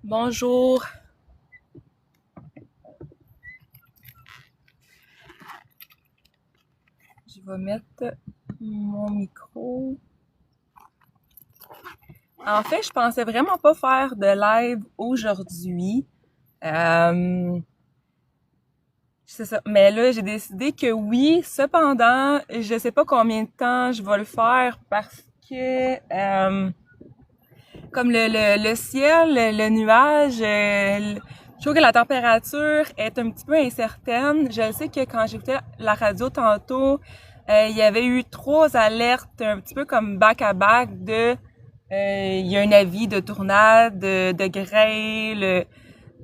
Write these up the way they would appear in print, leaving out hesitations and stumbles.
Bonjour. Je vais mettre mon micro. En fait, je pensais vraiment pas faire de live aujourd'hui. C'est ça. Mais là, j'ai décidé que oui. Cependant, je sais pas combien de temps je vais le faire parce que comme le ciel, le nuage, je trouve que la température est un petit peu incertaine. Je sais que quand j'écoutais la radio tantôt, il y avait eu 3 alertes un petit peu comme back-à-back de il y a un avis de tornade, de grêle,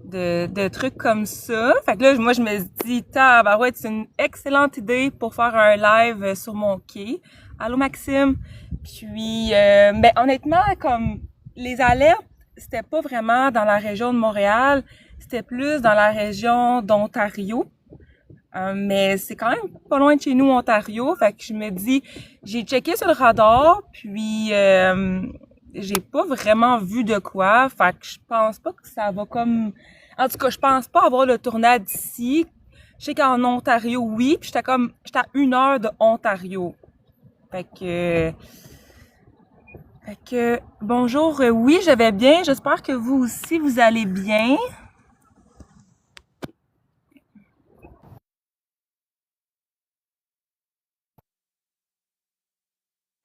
de trucs comme ça. Fait que là, moi, je me dis, tabarouette, c'est une excellente idée pour faire un live sur mon quai. Allô, Maxime? Puis, ben, honnêtement, comme les alertes, c'était pas vraiment dans la région de Montréal, c'était plus dans la région d'Ontario. Mais c'est quand même pas loin de chez nous, Ontario. Fait que je me dis, j'ai checké sur le radar, puis j'ai pas vraiment vu de quoi. Fait que je pense pas que ça va comme... En tout cas, je pense pas avoir le tornade ici. Je sais qu'en Ontario, oui. Puis j'étais à 1 heure de Ontario. Fait que... bonjour. Oui, je vais bien. J'espère que vous aussi, vous allez bien.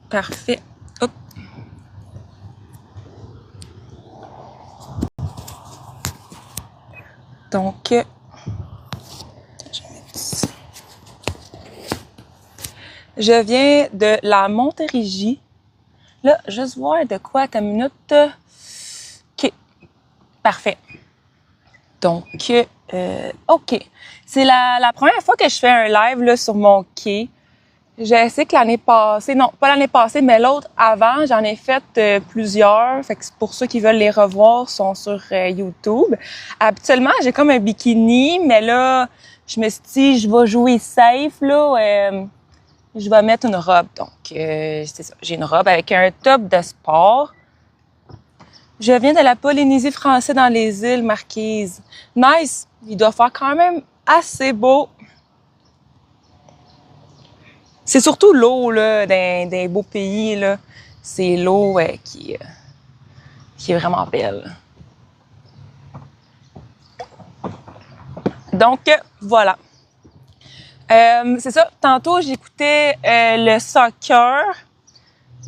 Parfait. Hop. Donc, je viens de la Montérégie. Là, juste voir de quoi ta minute. OK. Parfait. Donc, OK. C'est la première fois que je fais un live là, sur mon quai. Je sais que l'année passée, non, pas l'année passée, mais l'autre avant, j'en ai fait plusieurs. Fait que c'est pour ceux qui veulent les revoir, sont sur YouTube. Habituellement, j'ai comme un bikini, mais là, je me suis dit, je vais jouer safe, là. Je vais mettre une robe. Donc, c'est ça. J'ai une robe avec un top de sport. Je viens de la Polynésie française dans les îles Marquises. Nice! Il doit faire quand même assez beau. C'est surtout l'eau, là, d'un beau pays, là. C'est l'eau qui est vraiment belle. Donc, voilà. C'est ça. Tantôt, j'écoutais le soccer.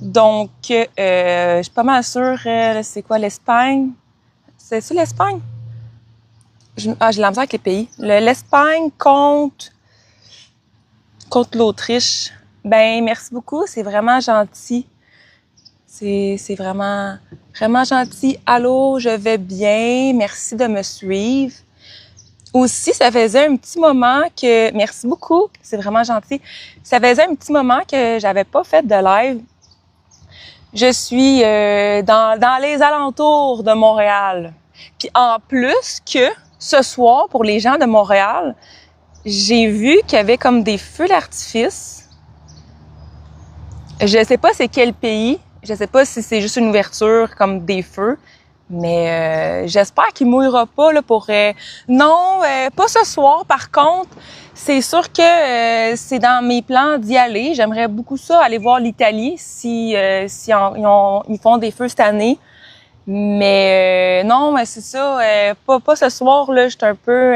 Donc, je suis pas mal sûre, c'est quoi, l'Espagne? C'est ça, l'Espagne? J'ai la misère avec les pays. L'Espagne contre l'Autriche. Ben, merci beaucoup. C'est vraiment gentil. C'est vraiment, vraiment gentil. Allô, je vais bien. Merci de me suivre. Aussi, ça faisait un petit moment que... Merci beaucoup. C'est vraiment gentil. Ça faisait un petit moment que j'avais pas fait de live. Je suis dans les alentours de Montréal. Puis en plus que ce soir, pour les gens de Montréal, j'ai vu qu'il y avait comme des feux d'artifice. Je sais pas c'est quel pays. Je sais pas si c'est juste une ouverture comme des feux. Mais j'espère qu'il mouillera pas là pour... Non, pas ce soir. Par contre, c'est sûr que c'est dans mes plans d'y aller. J'aimerais beaucoup ça, aller voir l'Italie si ils font des feux cette année. Mais non, mais c'est ça. Pas ce soir là. J'étais un peu...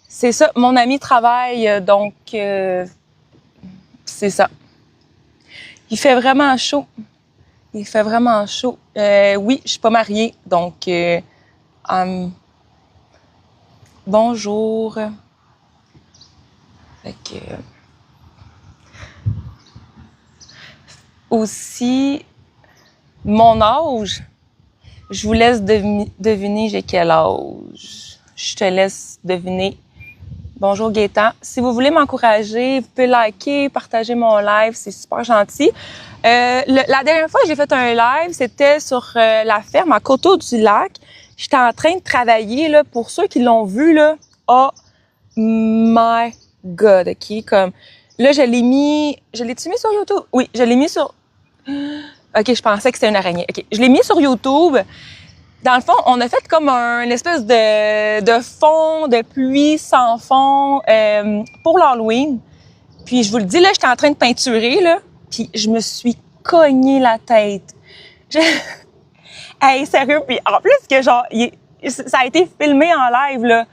c'est ça. Mon ami travaille, donc c'est ça. Il fait vraiment chaud. Il fait vraiment chaud. Oui, je suis pas mariée, donc bonjour. Fait que aussi mon âge. Je vous laisse deviner j'ai quel âge. Je te laisse deviner. Bonjour Gaétan. Si vous voulez m'encourager, vous pouvez liker, partager mon live, c'est super gentil. La dernière fois que j'ai fait un live, c'était sur la ferme à Coteau-du-Lac. J'étais en train de travailler, là, pour ceux qui l'ont vu, là. Oh my God, OK? Comme, là, je l'ai-tu mis sur YouTube? Oui, je l'ai mis sur... OK, je pensais que c'était une araignée. OK, je l'ai mis sur YouTube. dans le fond, on a fait comme une espèce de fond de pluie sans fond pour l'Halloween. Puis je vous le dis, là, j'étais en train de peinturer, là, puis je me suis cogné la tête. Hey, sérieux, puis en plus que genre, ça a été filmé en live, là.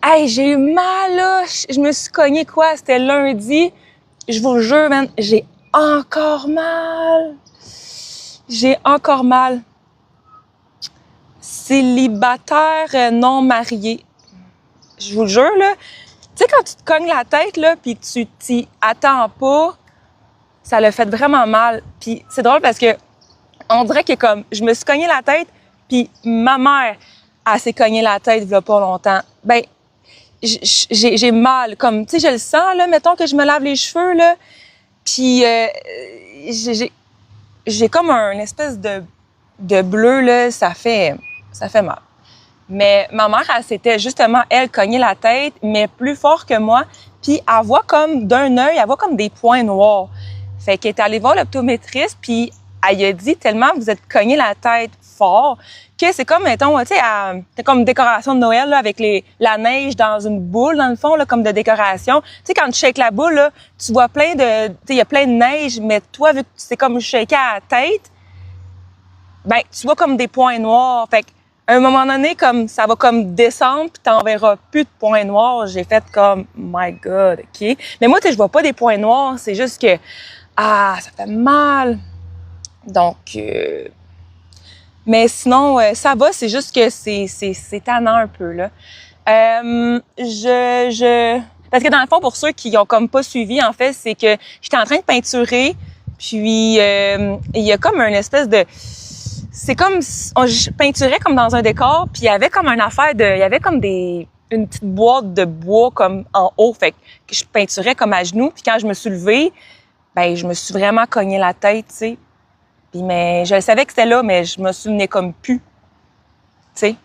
Hey, j'ai eu mal, là. Je me suis cogné quoi? C'était lundi. Je vous jure, man, j'ai encore mal. J'ai encore mal. Célibataire non marié. Je vous le jure, là. Tu sais, quand tu te cognes la tête, là, puis tu t'y attends pas, ça l'a fait vraiment mal. Puis c'est drôle parce que on dirait que comme je me suis cogné la tête, puis ma mère, elle s'est cogné la tête il y a pas longtemps. Ben, j'ai mal. Comme, tu sais, je le sens, là, mettons que je me lave les cheveux, là, puis j'ai comme un espèce de bleu, là, ça fait mal. Mais ma mère, elle s'était justement, elle, cogné la tête, mais plus fort que moi. Puis elle voit comme d'un œil, elle voit comme des points noirs. Fait qu'elle est allée voir l'optométriste, puis elle a dit tellement vous êtes cogné la tête fort que c'est comme, mettons, tu sais, c'est comme une décoration de Noël là, avec la neige dans une boule, dans le fond, là, comme de décoration. Tu sais, quand tu shakes la boule, là, tu vois tu sais, il y a plein de neige, mais toi, vu que c'est comme shaker à la tête, ben, tu vois comme des points noirs. Fait à un moment donné, comme ça va comme descendre, puis t'en verras plus de points noirs. J'ai fait comme, my God, OK? Mais moi, tu sais, je vois pas des points noirs, c'est juste que, ça fait mal. Donc, mais sinon, ça va, c'est juste que c'est tannant un peu, là. Parce que dans le fond, pour ceux qui ont comme pas suivi, en fait, c'est que j'étais en train de peinturer, puis il y a comme une espèce de... C'est comme... Je peinturais comme dans un décor, puis il y avait comme une affaire de... Il y avait comme une petite boîte de bois comme en haut, fait que je peinturais comme à genoux, puis quand je me suis levée, ben je me suis vraiment cogné la tête, tu sais. Puis mais je savais que c'était là, mais je me souvenais comme plus, tu sais.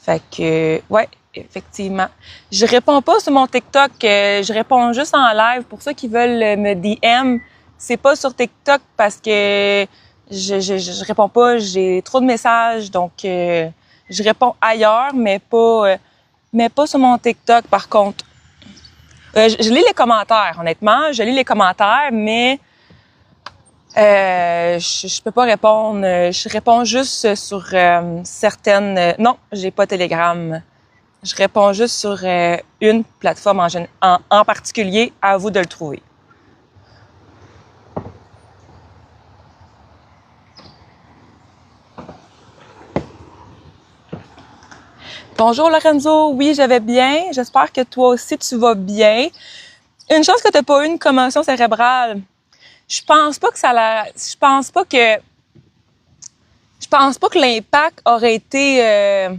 Fait que ouais, effectivement. Je réponds pas sur mon TikTok, je réponds juste en live. Pour ceux qui veulent me DM, c'est pas sur TikTok parce que je réponds pas, j'ai trop de messages, donc je réponds ailleurs, mais pas sur mon TikTok par contre. Je lis les commentaires, honnêtement, je lis les commentaires, mais je peux pas répondre. Je réponds juste sur certaines... non, j'ai pas Telegram. Je réponds juste sur une plateforme en particulier. À vous de le trouver. Bonjour Lorenzo, oui, je vais bien. J'espère que toi aussi tu vas bien. Une chose que t'as pas eu une commotion cérébrale. Je pense pas que l'impact aurait été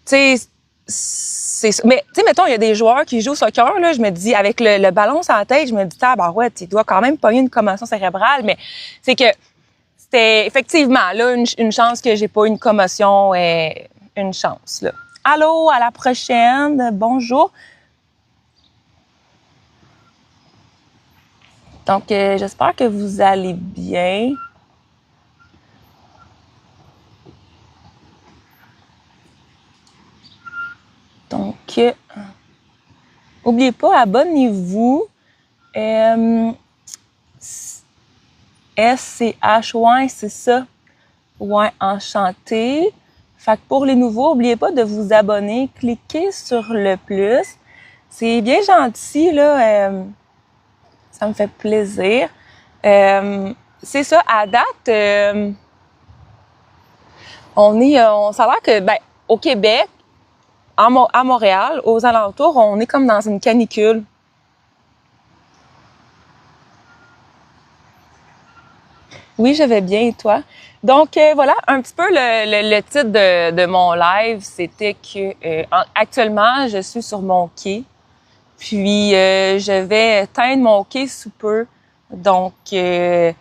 tu sais mais tu sais mettons il y a des joueurs qui jouent au soccer là, je me dis avec le ballon sur la tête, je me dis tabarouette, il doit quand même pas eu une commotion cérébrale, mais c'est que c'était effectivement là une chance que j'ai pas eu une commotion, une chance là. Allô, à la prochaine. Bonjour. Donc, j'espère que vous allez bien. Donc, n'oubliez pas, abonnez-vous. SCH, ouais, c'est ça. Ouais, enchanté. Fait que pour les nouveaux, n'oubliez pas de vous abonner. Cliquez sur le plus. C'est bien gentil, là. Ça me fait plaisir. C'est ça, à date, ça a l'air que, ben, au Québec, à Montréal, aux alentours, on est comme dans une canicule. Oui, je vais bien, et toi? Donc, voilà, un petit peu le titre de mon live, c'était que actuellement, je suis sur mon quai. Puis, je vais teindre mon quai sous peu. Donc, fait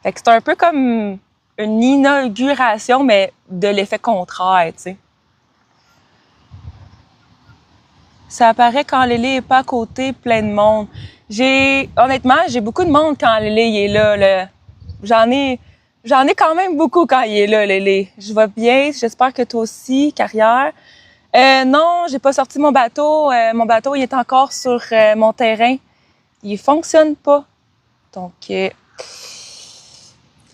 que c'est un peu comme une inauguration, mais de l'effet contraire, tu sais. Ça apparaît quand Lélé est pas à côté, plein de monde. Honnêtement, j'ai beaucoup de monde quand Lélé est là. J'en ai J'en ai quand même beaucoup quand il est là, Lélé. Je vais bien. J'espère que toi aussi, carrière. Non, j'ai pas sorti mon bateau. Mon bateau, il est encore sur mon terrain. Il fonctionne pas. Donc,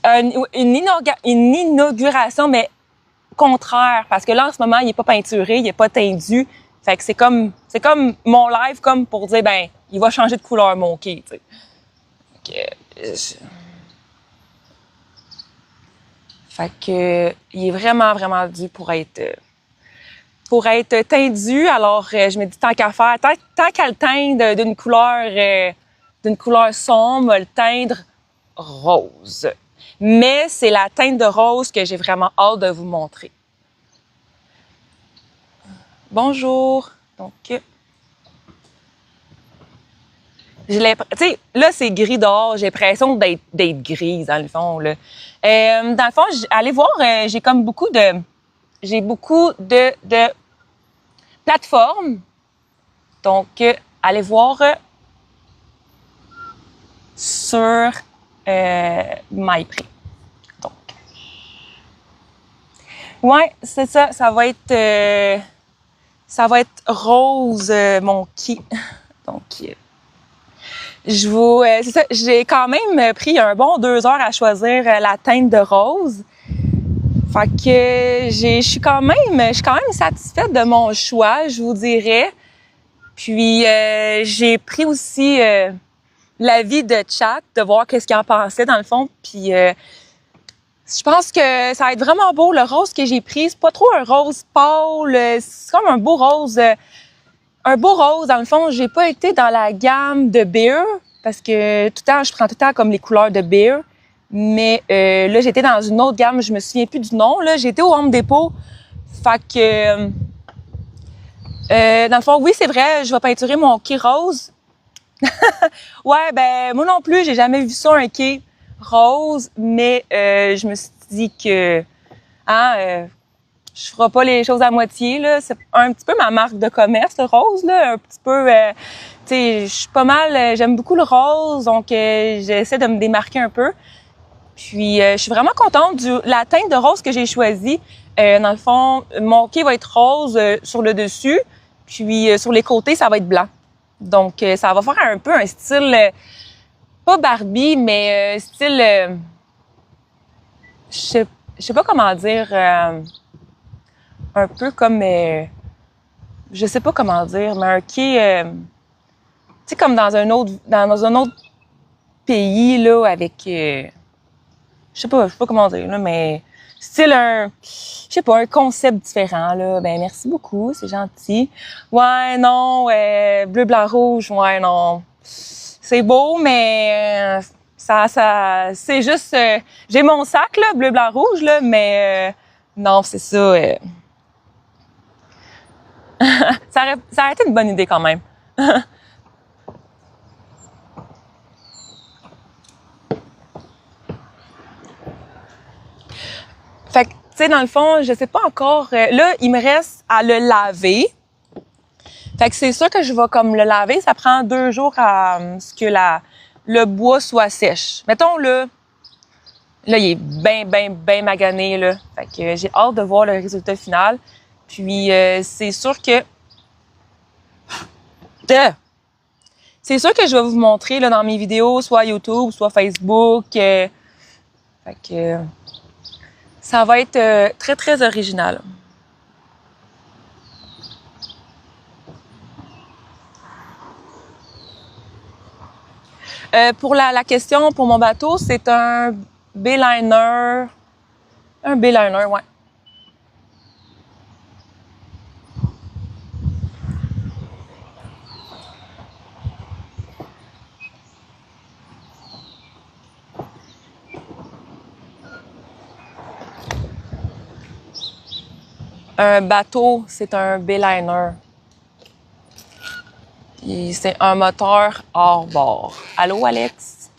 une inauguration, mais contraire. Parce que là, en ce moment, il est pas peinturé, il est pas teindu. Fait que c'est comme mon live, comme pour dire, ben, il va changer de couleur, mon quai, tu sais. Fait que, il est vraiment, vraiment dû pour être teindu. Alors, je me dis, tant qu'à faire, tant qu'à le teindre d'une couleur sombre, le teindre rose. Mais c'est la teinte de rose que j'ai vraiment hâte de vous montrer. Bonjour. Donc, tu sais, là, c'est gris dehors. J'ai l'impression d'être grise, dans le fond, là. Dans le fond, allez voir, j'ai beaucoup de plateformes. Donc, allez voir sur MyPrix. Donc, ouais, c'est ça. Ça va être rose, mon quai. Donc, c'est ça. J'ai quand même pris un bon 2 heures à choisir la teinte de rose. Fait que je suis quand même satisfaite de mon choix, je vous dirais. Puis j'ai pris aussi l'avis de chat, de voir qu'est-ce qu'il en pensait dans le fond. Puis je pense que ça va être vraiment beau. Le rose que j'ai pris, c'est pas trop un rose pâle, c'est comme un beau rose. Un beau rose, dans le fond, j'ai pas été dans la gamme de Beer parce que tout le temps, je prends tout le temps comme les couleurs de Beer. Mais là, j'étais dans une autre gamme, je me souviens plus du nom. Là, j'étais au Home Depot. Fait que dans le fond, oui, c'est vrai, je vais peinturer mon quai rose. Ouais, ben moi non plus, j'ai jamais vu ça, un quai rose, mais je me suis dit que je ferai pas les choses à moitié, là. C'est un petit peu ma marque de commerce, le rose, là. Un petit peu, tu sais, je suis pas mal, j'aime beaucoup le rose, donc j'essaie de me démarquer un peu. Puis, je suis vraiment contente la teinte de rose que j'ai choisie. Dans le fond, mon quai va être rose sur le dessus, puis sur les côtés, ça va être blanc. Donc, ça va faire un peu un style, pas Barbie, mais style, je sais pas comment dire, un peu comme, je sais pas comment dire, mais un quai, tu sais, comme dans un autre pays, là, avec, je sais pas comment dire, là, mais style je sais pas, un concept différent, là. Ben, merci beaucoup, c'est gentil. Ouais, non, bleu, blanc, rouge, ouais, non. C'est beau, mais c'est juste, j'ai mon sac, là, bleu, blanc, rouge, là, mais non, c'est ça. Ça aurait été une bonne idée quand même. Fait que, tu sais, dans le fond, je sais pas encore. Là, il me reste à le laver. Fait que c'est sûr que je vais comme le laver. Ça prend 2 jours à ce que le bois soit sèche. Mettons, là, il est bien magané, là. Fait que j'ai hâte de voir le résultat final. Puis, c'est sûr que... C'est sûr que je vais vous montrer là, dans mes vidéos, soit YouTube, soit Facebook. Fait que ça va être très, très original. Pour la question, pour mon bateau, c'est un B-liner. Un B-liner, ouais. Un bateau, c'est un B-liner. C'est un moteur hors bord. Allô, Alex?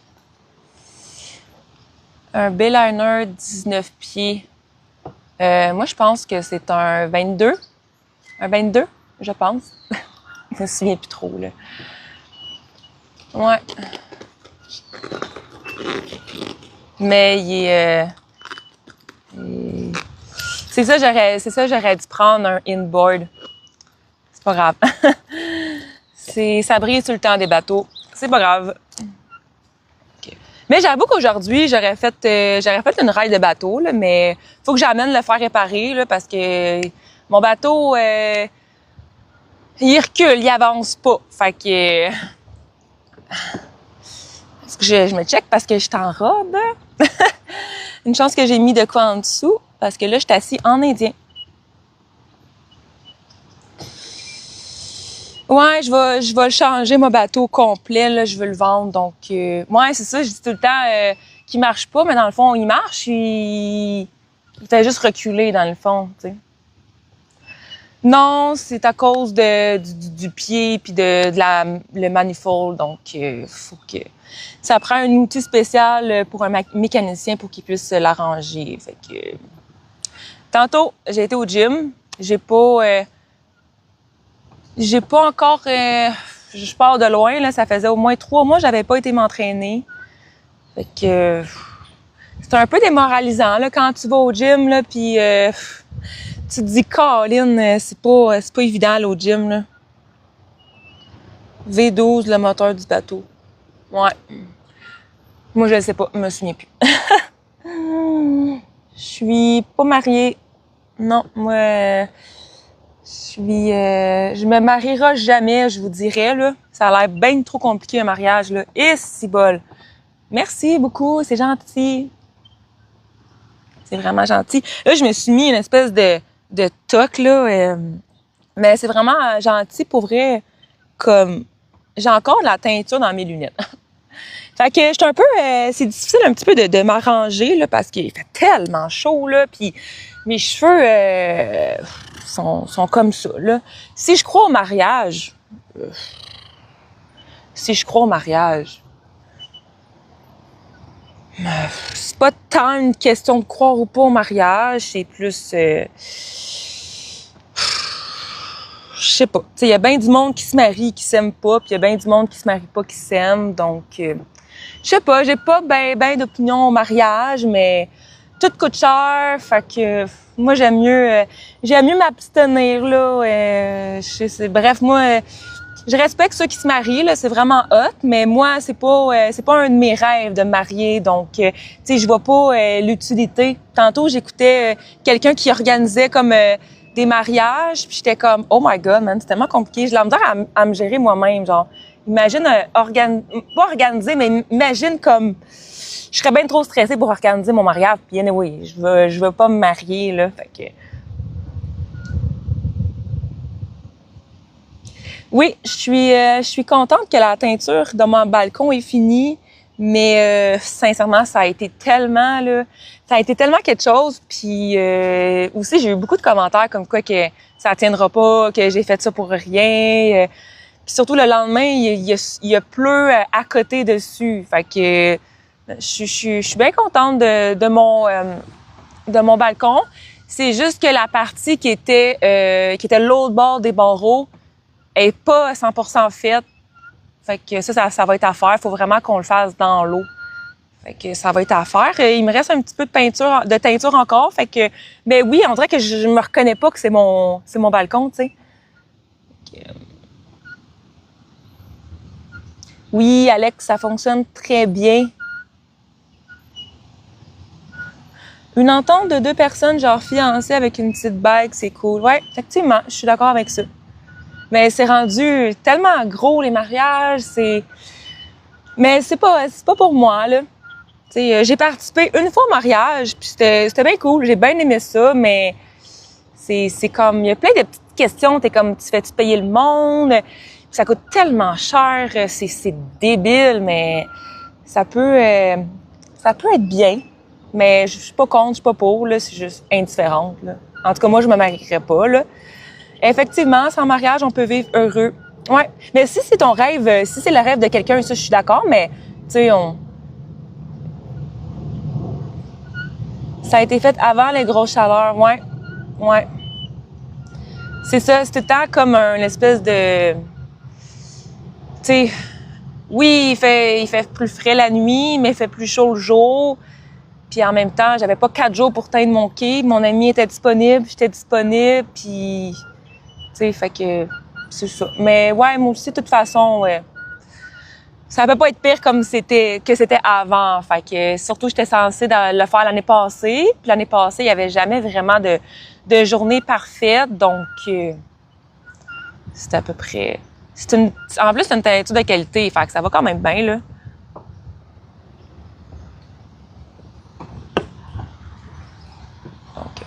Un B-liner 19 pieds. Moi, je pense que c'est un 22. Un 22, je pense. Je me souviens plus trop, là. Ouais. Mais c'est ça, j'aurais dû prendre un inboard. C'est pas grave. Ça brise tout le temps des bateaux. C'est pas grave. Okay. Mais j'avoue qu'aujourd'hui, j'aurais fait une ride de bateau, là, mais faut que j'amène le faire réparer, là, parce que mon bateau, il recule, il avance pas. Fait que, je me check parce que je suis en robe. Une chance que j'ai mis de quoi en dessous, parce que là, je suis assis en indien. Ouais, je vais le changer, mon bateau complet, là, je veux le vendre. Donc, ouais, c'est ça, je dis tout le temps qu'il marche pas, mais dans le fond, il marche, il fait juste reculer, dans le fond, tu sais. Non, c'est à cause du pied puis le manifold, donc faut que ça prend un outil spécial pour un mécanicien pour qu'il puisse l'arranger. Fait que tantôt, j'ai été au gym, j'ai pas encore je pars de loin là, ça faisait au moins 3 mois que j'avais pas été m'entraîner. Fait que c'est un peu démoralisant là quand tu vas au gym là puis tu te dis, Colin, c'est pas évident là, au gym, là. V12, le moteur du bateau. Ouais. Moi, je le sais pas, je me souviens plus. Je suis pas mariée. Non, moi, je me marierai jamais, je vous dirais, là. Ça a l'air bien trop compliqué, un mariage, là. Et si bol. Merci beaucoup, c'est gentil. C'est vraiment gentil. Là, je me suis mis une espèce de toque, là. Mais c'est vraiment gentil, pour vrai. Comme, j'ai encore de la teinture dans mes lunettes. Fait que j'étais un peu... c'est difficile un petit peu de m'arranger, là, parce qu'il fait tellement chaud, là. Puis mes cheveux sont comme ça, là. Si je crois au mariage... c'est pas tant une question de croire ou pas au mariage, c'est plus... je sais pas. Tu sais, il y a bien du monde qui se marie, qui s'aime pas, puis il y a bien du monde qui se marie pas, qui s'aime. Donc, je sais pas, j'ai pas ben d'opinion au mariage, mais tout coûte cher. Fait que moi, j'aime mieux m'abstenir, là. Bref, moi, je respecte ceux qui se marient, là, c'est vraiment hot, mais moi, c'est pas un de mes rêves de me marier. Donc, tu sais, je vois pas l'utilité. Tantôt, j'écoutais quelqu'un qui organisait comme... des mariages, puis j'étais comme « Oh my God, man, c'est tellement compliqué. » J'ai la misère à me gérer moi-même, genre. Imagine, pas organiser, mais imagine comme... Je serais bien trop stressée pour organiser mon mariage, puis anyway, je veux pas me marier, là, fait que... Oui, je suis contente que la teinture de mon balcon est finie, mais sincèrement, ça a été tellement quelque chose. Puis aussi, j'ai eu beaucoup de commentaires comme quoi que ça tiendra pas, que j'ai fait ça pour rien. Puis surtout le lendemain, il a pleu à côté dessus. Fait que je suis bien contente de mon balcon. C'est juste que la partie qui était l'autre bord des barreaux est pas 100% faite. Fait que ça va être à faire. Faut vraiment qu'on le fasse dans l'eau. Fait que ça va être à faire. Il me reste un petit peu de teinture encore. Fait que, ben oui, on dirait que je me reconnais pas que c'est mon balcon, tu sais. Oui, Alex, ça fonctionne très bien. Une entente de 2 personnes, genre fiancées avec une petite bague, c'est cool. Ouais, effectivement, je suis d'accord avec ça. Mais c'est rendu tellement gros, les mariages, Mais c'est pas pour moi, là. T'sais, j'ai participé une fois au mariage, puis c'était bien cool, j'ai bien aimé ça, mais c'est comme, il y a plein de petites questions, t'es comme, tu fais-tu payer le monde? Ça coûte tellement cher, c'est débile, mais ça peut être bien. Mais je suis pas contre, je suis pas pour, là, c'est juste indifférente, là. En tout cas, moi, je me marierais pas, là. Effectivement, sans mariage, on peut vivre heureux. Ouais. Mais si c'est ton rêve, si c'est le rêve de quelqu'un, ça, je suis d'accord, mais, tu sais, ça a été fait avant les grosses chaleurs, ouais. Ouais. C'est ça, c'est tout le temps comme une espèce de... Tu sais, oui, il fait plus frais la nuit, mais il fait plus chaud le jour. Puis en même temps, j'avais pas 4 jours pour teindre mon quai. Mon ami était disponible, j'étais disponible, puis... Tu sais, fait que c'est ça. Mais ouais, moi aussi, de toute façon, ouais, ça peut pas être pire comme c'était avant. Fait que surtout, j'étais censée le faire l'année passée. Puis l'année passée, il y avait jamais vraiment de journée parfaite. Donc, c'est à peu près... En plus, c'est une teinture de qualité. Fait que ça va quand même bien, là. Donc,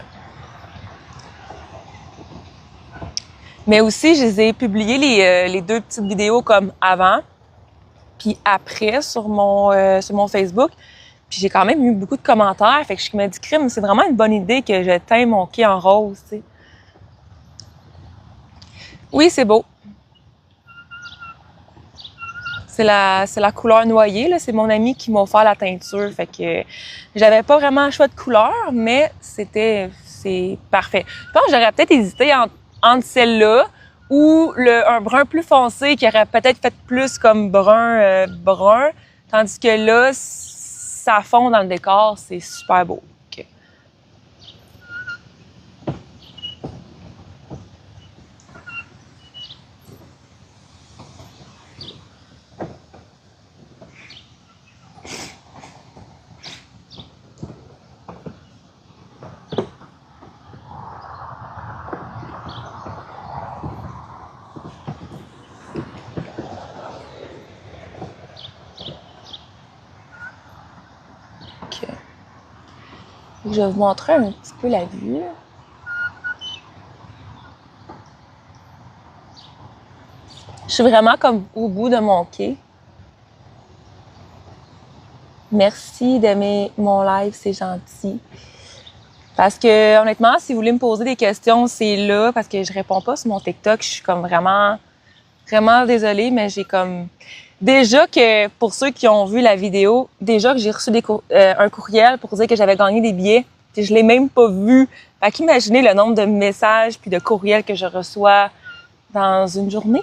mais aussi, je les ai publiés les 2 petites vidéos comme avant, puis après sur mon Facebook. Puis j'ai quand même eu beaucoup de commentaires. Fait que je me dis, crime, c'est vraiment une bonne idée que je teins mon quai en rose, tu sais. Oui, c'est beau. C'est la couleur noyée, là. C'est mon ami qui m'a offert la teinture. Fait que j'avais pas vraiment un choix de couleur, mais c'est parfait. Je pense que j'aurais peut-être hésité entre celle-là ou un brun plus foncé qui aurait peut-être fait plus comme brun. Tandis que là, ça fond dans le décor. C'est super beau. Okay. Je vais vous montrer un petit peu la vue. Je suis vraiment comme au bout de mon quai. Merci d'aimer mon live, c'est gentil. Parce que honnêtement, si vous voulez me poser des questions, c'est là, parce que je réponds pas sur mon TikTok. Je suis comme vraiment désolée, mais j'ai comme... Déjà que, pour ceux qui ont vu la vidéo, déjà que j'ai reçu un courriel pour dire que j'avais gagné des billets, puis je l'ai même pas vu. Fait qu'imaginez le nombre de messages puis de courriels que je reçois dans une journée.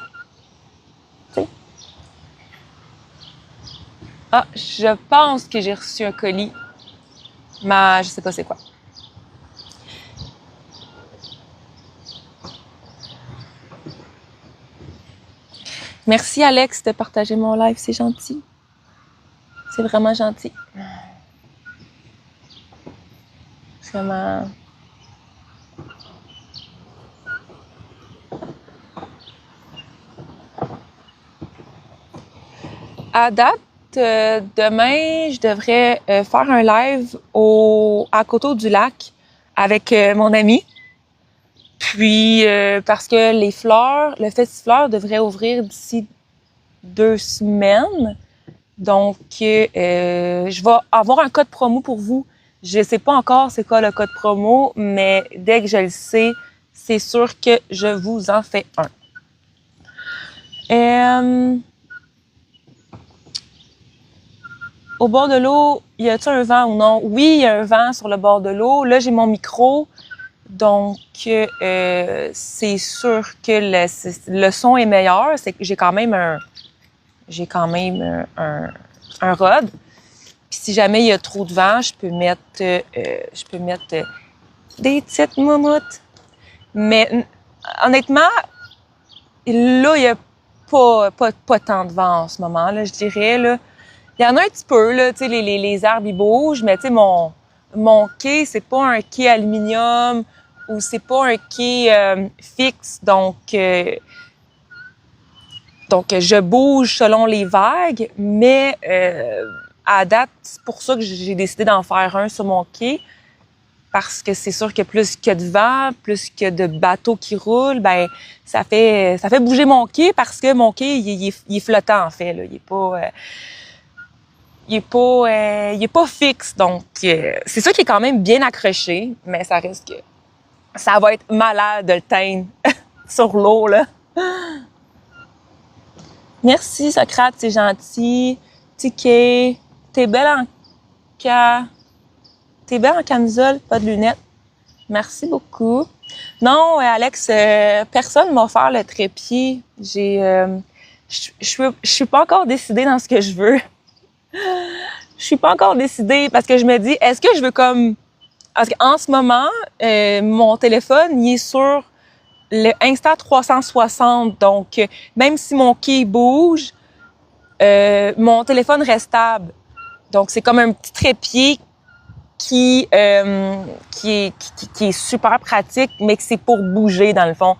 T'sais. Ah, je pense que j'ai reçu un colis, mais je sais pas c'est quoi. Merci Alex de partager mon live, c'est gentil. C'est vraiment gentil. Vraiment. À date, demain, je devrais faire un live à Coteau-du-Lac avec mon ami. Puis, parce que le festifleur devrait ouvrir d'ici 2 semaines. Donc, je vais avoir un code promo pour vous. Je sais pas encore c'est quoi le code promo, mais dès que je le sais, c'est sûr que je vous en fais un. Au bord de l'eau, y a-t-il un vent ou non? Oui, il y a un vent sur le bord de l'eau. Là, j'ai mon micro. Donc, c'est sûr que le son est meilleur. C'est que j'ai quand même un rod. Puis si jamais il y a trop de vent, je peux mettre des petites moumoutes. Mais honnêtement, là, il y a pas tant de vent en ce moment, là, je dirais, là. Il y en a un petit peu, là, tu sais, les arbres, ils bougent, mais tu sais, mon quai, c'est pas un quai aluminium ou c'est pas un quai fixe, donc je bouge selon les vagues, mais à date, c'est pour ça que j'ai décidé d'en faire un sur mon quai, parce que c'est sûr que plus qu'il y a de vent, plus qu'il y a de bateaux qui roulent, ben ça fait bouger mon quai, parce que mon quai, il est flottant, en fait, là. Il est pas fixe, donc c'est sûr qu'il est quand même bien accroché, mais ça risque que ça va être malade de le teindre sur l'eau, là. Merci, Socrate, c'est gentil. Ticket, t'es belle en camisole, pas de lunettes. Merci beaucoup. Non, Alex, personne m'a offert le trépied. Je suis pas encore décidée dans ce que je veux. Je suis pas encore décidée parce que je me dis, est-ce que je veux comme... Parce qu'en ce moment, mon téléphone, il est sur le Insta360. Donc, même si mon quai bouge, mon téléphone reste stable. Donc, c'est comme un petit trépied qui est super pratique, mais que c'est pour bouger, dans le fond.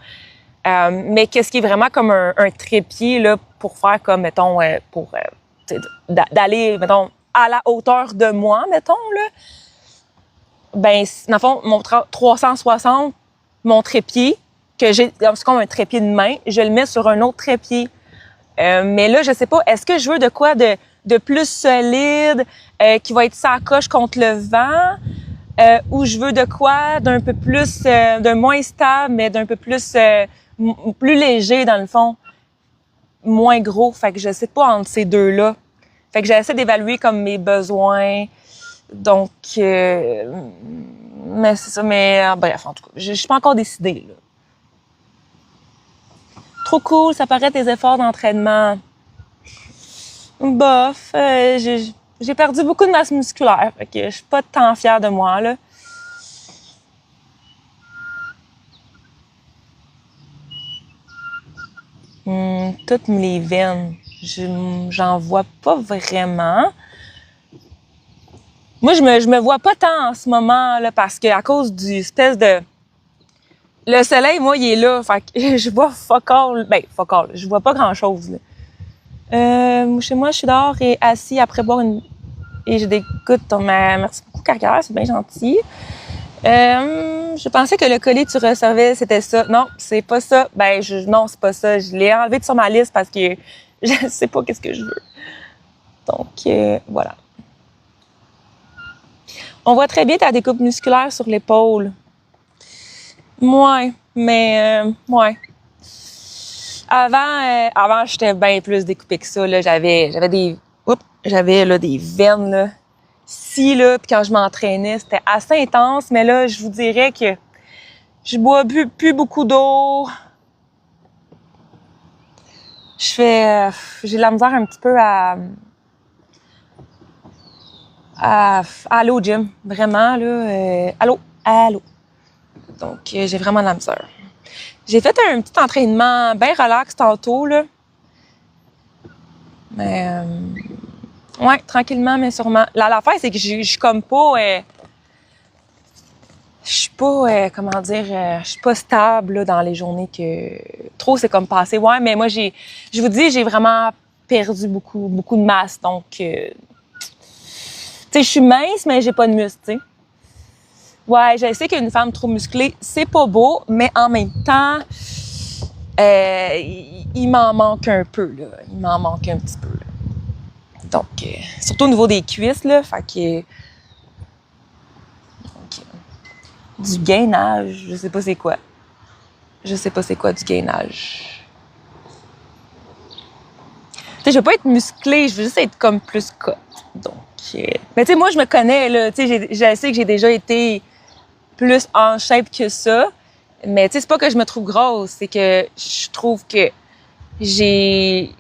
Mais qu'est-ce qui est vraiment comme un trépied, là, pour faire comme, mettons, d'aller, mettons, à la hauteur de moi, mettons, là. Ben, dans le fond, mon 360, mon trépied, que j'ai, c'est comme un trépied de main, je le mets sur un autre trépied. Mais là, je sais pas, est-ce que je veux de quoi de plus solide, qui va être sacoche contre le vent, ou je veux de quoi d'un peu plus, d'un moins stable, mais d'un peu plus, plus léger, dans le fond, moins gros. Fait que je sais pas entre ces deux-là. Fait que j'essaie d'évaluer comme mes besoins. Donc, mais c'est ça, mais bref, en tout cas, je suis pas encore décidée, là. Trop cool, ça paraît tes efforts d'entraînement. Bof, j'ai perdu beaucoup de masse musculaire, fait que je suis pas tant fière de moi, là. Toutes les veines, j'en vois pas vraiment. Moi, je me vois pas tant en ce moment, là, parce que à cause du espèce de... Le soleil, moi, il est là, fait que je vois fuck all. Ben, fuck all, je vois pas grand-chose, là. Chez moi, je suis dehors et assis après boire une... Et je dégoûte ton... Merci beaucoup, Carrière, c'est bien gentil. Je pensais que le colis que tu recevais, c'était ça. Non, c'est pas ça. Ben, non, c'est pas ça. Je l'ai enlevé sur ma liste parce que je sais pas qu'est-ce que je veux. Donc, voilà. On voit très bien ta découpe musculaire sur l'épaule. Ouais, mais ouais. Avant, j'étais bien plus découpée que ça. Là, j'avais là des veines là. Si là, puis quand je m'entraînais, c'était assez intense. Mais là, je vous dirais que je bois plus beaucoup d'eau. J'ai de la misère un petit peu à aller au gym, vraiment là. Allô. Donc, j'ai vraiment de la misère. J'ai fait un petit entraînement bien relax tantôt, là. Mais, ouais, tranquillement, mais sûrement. L'affaire, c'est que je suis comme pas... je suis pas, comment dire... je suis pas stable, là, dans les journées que... Trop, c'est comme passé. Ouais, mais moi, je vous dis, j'ai vraiment perdu beaucoup de masse. Donc, tu sais, je suis mince, mais j'ai pas de muscle, tu sais. Ouais, je sais qu'une femme trop musclée, c'est pas beau, mais en même temps, il m'en manque un peu, là. Il m'en manque un petit peu, là. Donc, surtout au niveau des cuisses, là, fait que... Donc, du gainage, je sais pas c'est quoi. Je sais pas c'est quoi du gainage. Tu sais, je veux pas être musclée, je veux juste être comme plus cote. Donc, mais tu sais, moi, je me connais, là. Tu sais, je sais que j'ai déjà été plus en shape que ça. Mais tu sais, c'est pas que je me trouve grosse, c'est que je trouve que j'ai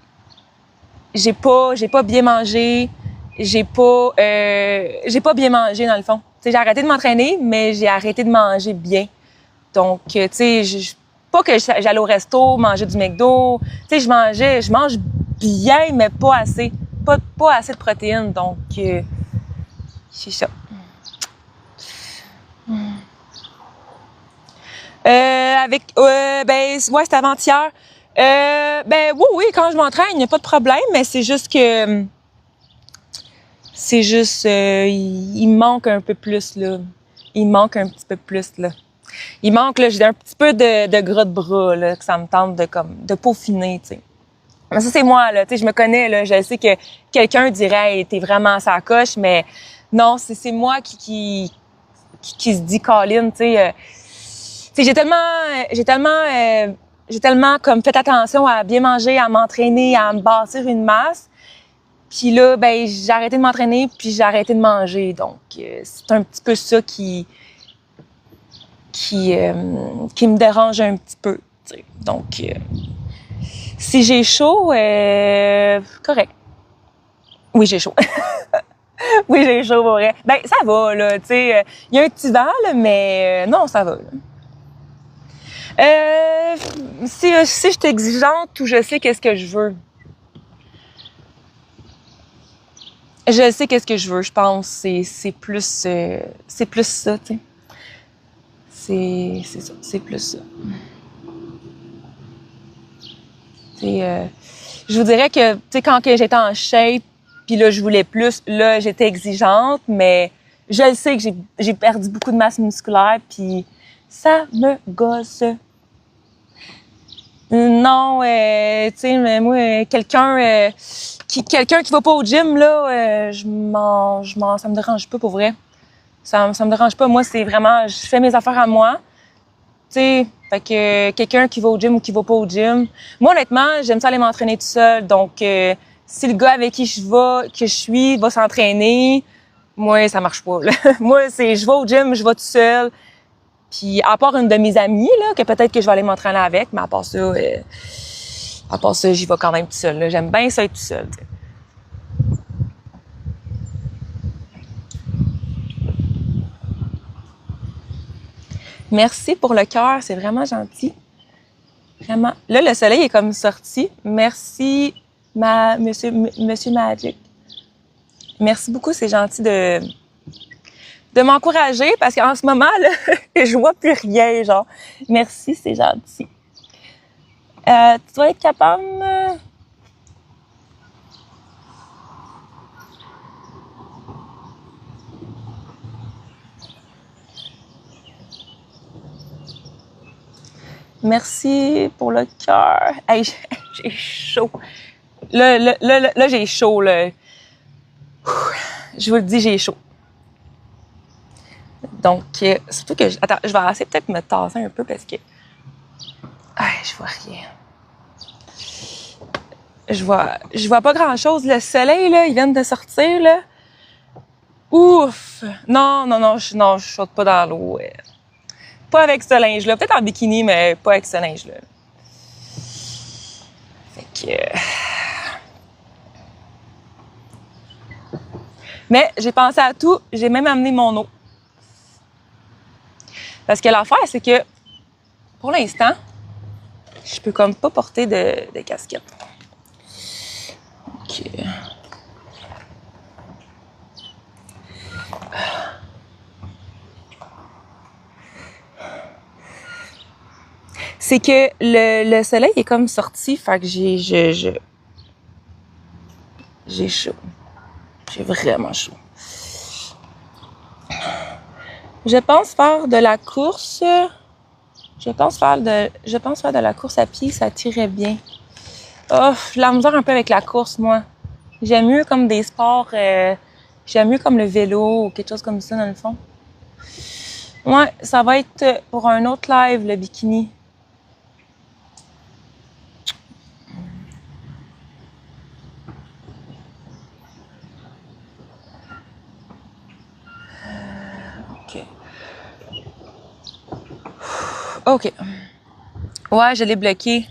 pas bien mangé, j'ai pas bien mangé dans le fond. Tu sais, j'ai arrêté de m'entraîner, mais j'ai arrêté de manger bien. Donc tu sais, pas que j'allais au resto manger du McDo, tu sais, je mange bien mais pas assez, pas assez de protéines. Donc c'est ça. C'était avant-hier. Oui, quand je m'entraîne, il n'y a pas de problème, mais c'est juste que... il me manque un peu plus, là. Il me manque un petit peu plus, là. Il manque, là, j'ai un petit peu de gras de bras, là, que ça me tente de peaufiner, tu sais. Mais ça, c'est moi, là, tu sais, je me connais, là, je sais que quelqu'un dirait, hey, t'es vraiment sa coche, mais non, c'est moi qui se dit Colin, tu sais. Tu sais, j'ai tellement comme fait attention à bien manger, à m'entraîner, à me bâtir une masse. Puis là, ben j'ai arrêté de m'entraîner, puis j'ai arrêté de manger. Donc, c'est un petit peu ça qui me dérange un petit peu. T'sais. Donc, si j'ai chaud, correct. Oui, j'ai chaud. Oui, j'ai chaud pour vrai. Ben, ça va, là, tu sais. Il y a un petit vent, là, mais non, ça va, là. Si je suis exigeante ou je sais qu'est-ce que je veux. Je sais qu'est-ce que je veux, je pense. C'est plus ça, tu sais. C'est ça, c'est plus ça. Je vous dirais que, tu sais, quand j'étais en shape, puis là, je voulais plus, là, j'étais exigeante, mais je le sais que j'ai perdu beaucoup de masse musculaire, puis ça me gosse. Non, tu sais, mais moi, quelqu'un qui va pas au gym, là, ça me dérange pas, pour vrai. Ça me dérange pas. Moi, c'est vraiment, je fais mes affaires à moi. Tu sais, fait que quelqu'un qui va au gym ou qui va pas au gym. Moi, honnêtement, j'aime ça aller m'entraîner tout seul. Donc, si le gars avec qui je suis, va s'entraîner, moi, ça marche pas, là. Moi, je vais au gym, je vais tout seul. Puis, à part une de mes amies, là, que peut-être que je vais aller m'entraîner avec, mais à part ça, j'y vais quand même tout seul, là. J'aime bien ça être tout seul, t'sais. Merci pour le cœur, c'est vraiment gentil. Vraiment. Là, le soleil est comme sorti. Merci, Monsieur Magic. Merci beaucoup, c'est gentil de m'encourager parce qu'en ce moment, là, je vois plus rien, genre. Merci, c'est gentil. Tu dois être capable... Merci pour le cœur. Hey, j'ai chaud. Là, j'ai chaud, là. Je vous le dis, j'ai chaud. Donc, surtout que... Attends, je vais essayer peut-être de me tasser un peu parce que... je vois rien. Je vois pas grand-chose. Le soleil, là, il vient de sortir, là. Ouf! Non, je saute pas dans l'eau. Pas avec ce linge-là. Peut-être en bikini, mais pas avec ce linge-là. Fait que... Mais j'ai pensé à tout. J'ai même amené mon eau. Parce que l'affaire, c'est que, pour l'instant, je peux comme pas porter de casquette. OK. C'est que le soleil est comme sorti, fait que j'ai chaud. J'ai vraiment chaud. Je pense faire de la course. Je pense faire de la course à pied, ça tirait bien. Oh, j'ai la misère un peu avec la course, moi. J'aime mieux comme des sports, j'aime mieux comme le vélo ou quelque chose comme ça, dans le fond. Ouais, ça va être pour un autre live, le bikini. OK. Ouais, je l'ai bloqué.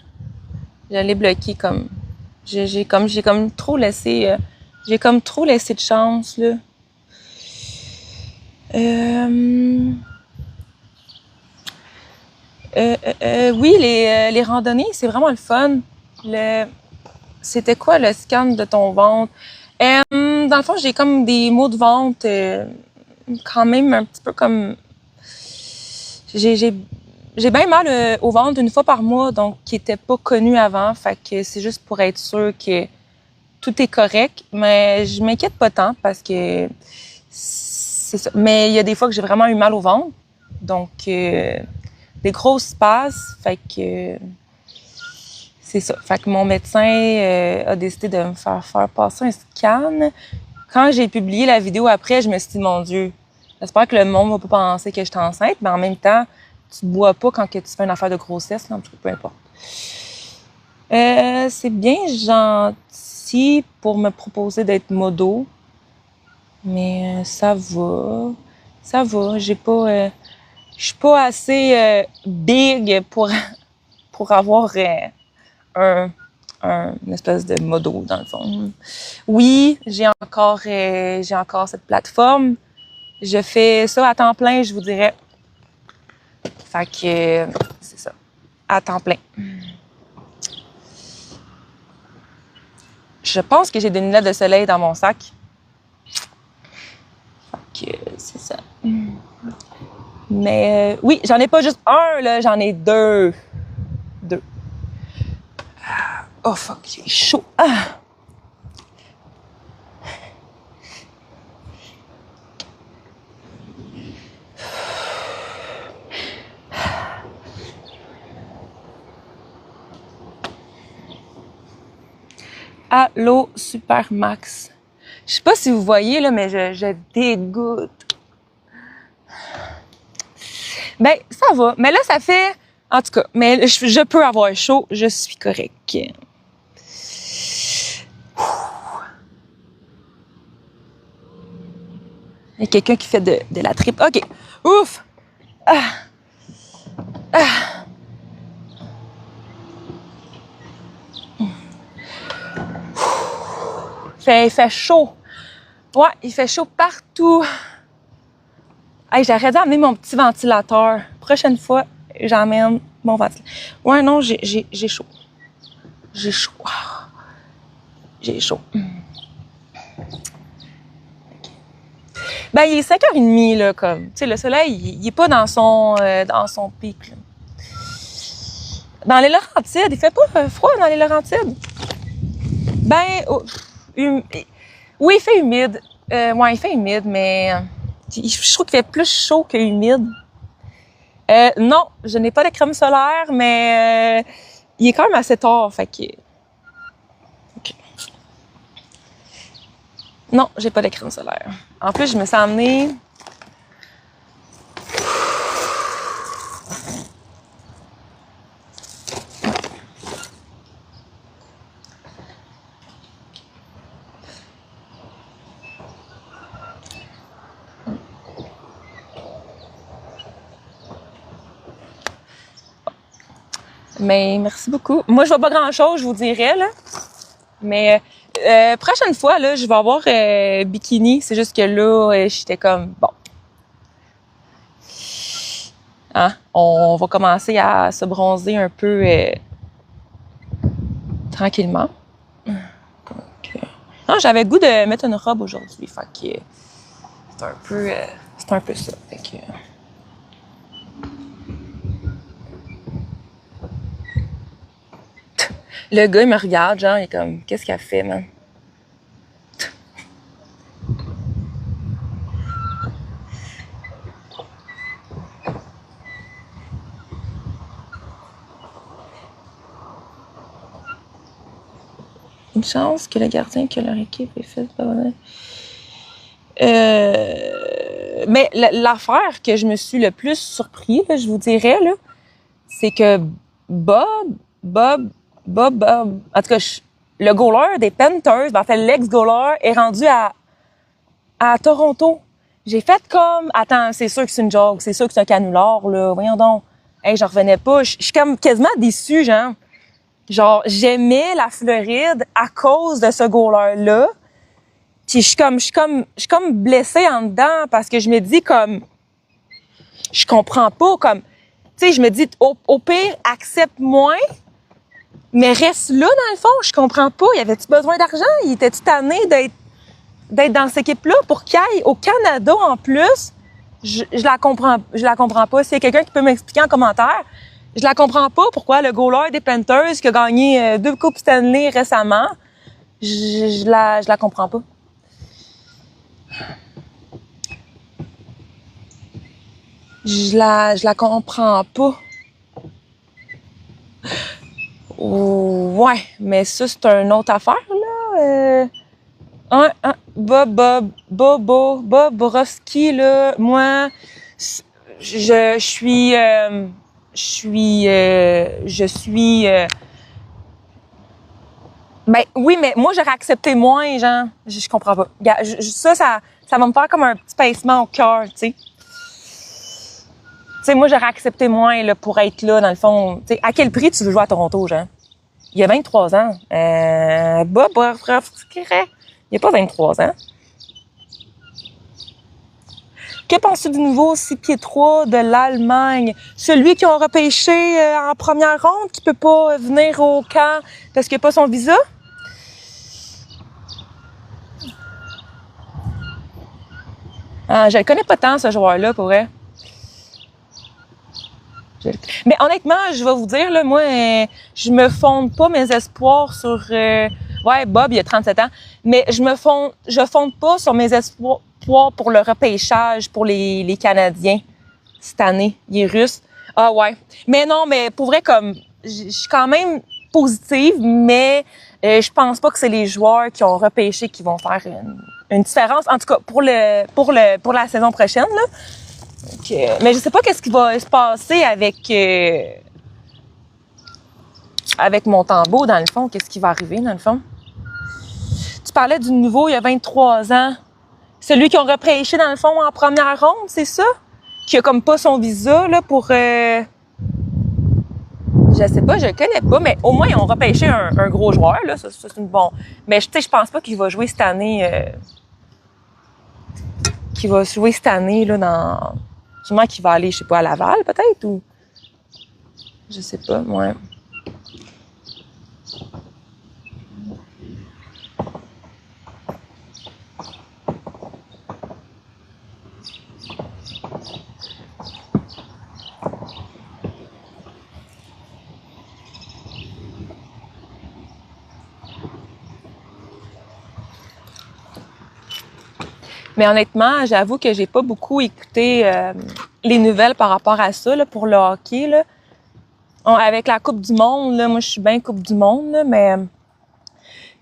Comme... J'ai comme trop laissé... j'ai comme trop laissé de chance, là. Oui, les randonnées, c'est vraiment le fun. C'était quoi le scan de ton ventre? Dans le fond, j'ai comme des maux de ventre quand même un petit peu comme... J'ai bien mal au ventre une fois par mois, donc qui était pas connu avant. Fait que c'est juste pour être sûr que tout est correct. Mais je m'inquiète pas tant parce que c'est ça. Mais il y a des fois que j'ai vraiment eu mal au ventre. Donc, des grosses passes. Fait que c'est ça. Fait que mon médecin a décidé de me faire passer un scan. Quand j'ai publié la vidéo après, je me suis dit, mon Dieu, j'espère que le monde va pas penser que je suis enceinte, mais en même temps, tu bois pas quand que tu fais une affaire de grossesse, là, en tout cas, peu importe. C'est bien gentil pour me proposer d'être modo, mais ça va. Ça va. Je suis pas assez big pour avoir une espèce de modo, dans le fond. Oui, j'ai encore cette plateforme. Je fais ça à temps plein, je vous dirais. Fait que, c'est ça, à temps plein. Je pense que j'ai des lunettes de soleil dans mon sac. Fait que, c'est ça. Mais oui, j'en ai pas juste un, là, j'en ai deux. Deux. Oh fuck, j'ai chaud. Ah. Allô, Supermax. Je sais pas si vous voyez, là, mais je dégoûte. Ben, ça va. Mais là, ça fait... En tout cas, mais je peux avoir chaud. Je suis correct. Il y a quelqu'un qui fait de la tripe. OK. Ouf! Ah! Ah! Il fait chaud. Ouais, il fait chaud partout. Hey, j'aurais dû amener mon petit ventilateur. Prochaine fois, j'emmène mon ventilateur. Ouais, non, j'ai chaud. J'ai chaud. J'ai chaud. Ben, il est 5h30, là, comme. Tu sais, le soleil, il est pas dans son pic, là. Dans les Laurentides, il fait pas froid dans les Laurentides. Ben, oui, il fait humide. Ouais, il fait humide, mais je trouve qu'il fait plus chaud que humide. Non, je n'ai pas de crème solaire, mais il est quand même assez tard, fait que... Okay. Non, j'ai pas de crème solaire. En plus, je me suis emmenée... Mais merci beaucoup. Moi, je vois pas grand-chose, je vous dirais, là. Mais prochaine fois, là, je vais avoir bikini. C'est juste que là, j'étais comme, bon. Hein? On va commencer à se bronzer un peu tranquillement. Donc, non, j'avais le goût de mettre une robe aujourd'hui. Fait que c'est un peu ça. Fait que... Le gars, il me regarde, genre, il est comme, qu'est-ce qu'elle fait, man? Une chance que le gardien que leur équipe ait fait mais l'affaire que je me suis le plus surpris, là, je vous dirais, là, c'est que Bob, en tout cas, le goaler des Panthers, en fait, l'ex-goaler, est rendu à Toronto. J'ai fait comme, attends, c'est sûr que c'est une joke, c'est sûr que c'est un canular, là, voyons donc. Hey, j'en revenais pas, je suis comme quasiment déçue, genre. Genre, j'aimais la Floride à cause de ce goaler-là. Puis je suis comme blessée en dedans parce que je me dis comme, je comprends pas, comme, tu sais, je me dis, au pire, accepte moins, mais reste là, dans le fond, je comprends pas. Y avait-tu besoin d'argent? Il était-tu tanné d'être dans cette équipe-là pour qu'il aille au Canada en plus? Je la comprends pas. S'il y a quelqu'un qui peut m'expliquer en commentaire, je la comprends pas pourquoi le goaler des Panthers qui a gagné 2 Coupes Stanley récemment, je la comprends pas. Je la comprends pas. Ouais, mais ça, c'est une autre affaire, là. Bob Borowski, là, moi, je suis ben oui, mais moi j'aurais accepté moins, genre, je comprends pas. Ça va me faire comme un petit pincement au cœur, tu sais. Tu sais, moi j'aurais accepté moins là pour être là dans le fond. Tu sais, à quel prix tu veux jouer à Toronto, genre? Il a 23 ans. Bob, il a pas 23 ans. Que penses-tu du nouveau 6 pieds 3 de l'Allemagne? Celui qui ont repêché en première ronde, qui peut pas venir au camp parce qu'il n'a pas son visa? Je le connais pas tant, ce joueur-là, pour vrai. Mais honnêtement, je vais vous dire, là, moi, je me fonde pas mes espoirs sur... ouais, Bob, il a 37 ans. Mais je fonde pas sur mes espoirs pour le repêchage pour les Canadiens cette année. Il est russe. Ah ouais. Mais non, mais pour vrai, comme je suis quand même positive, mais je pense pas que c'est les joueurs qui ont repêché qui vont faire une différence. En tout cas, pour la saison prochaine, là. Donc, mais je sais pas qu'est-ce qui va se passer avec Montembeault, dans le fond. Qu'est-ce qui va arriver, dans le fond? Tu parlais du nouveau, il y a 23 ans. Celui qui ont repêché, dans le fond, en première ronde, c'est ça? Qui a comme pas son visa, là, pour... Je sais pas, je le connais pas, mais au moins, ils ont repêché un gros joueur, là. Ça c'est une bonne... Mais, tu sais, je pense pas qu'il va jouer cette année... Qu'il va jouer cette année, là, dans... Sûrement qu'il va aller, je sais pas, à Laval, peut-être, ou... Je sais pas, ouais. Mais honnêtement, j'avoue que j'ai pas beaucoup écouté les nouvelles par rapport à ça, là, pour le hockey, là. Avec la Coupe du Monde, là, moi, je suis bien Coupe du Monde, là, mais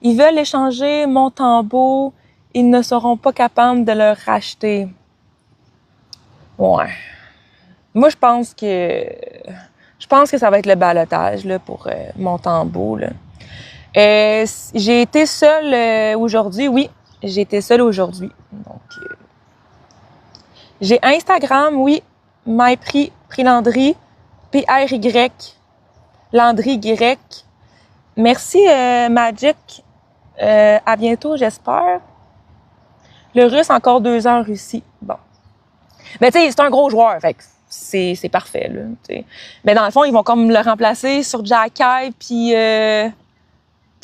ils veulent échanger Montembeault. Ils ne seront pas capables de le racheter. Ouais. Moi, je pense que ça va être le ballottage, là, pour Montembeault, là. J'ai été seule aujourd'hui, oui. J'ai été seule aujourd'hui. Donc, j'ai Instagram, oui. MyPri, Prix Landry, PRY, Landry Y. Merci, Magic. À bientôt, j'espère. Le Russe, encore 2 ans en Russie. Bon. Mais tu sais, c'est un gros joueur, fait que c'est parfait, là. T'sais. Mais dans le fond, ils vont comme le remplacer sur Jacky puis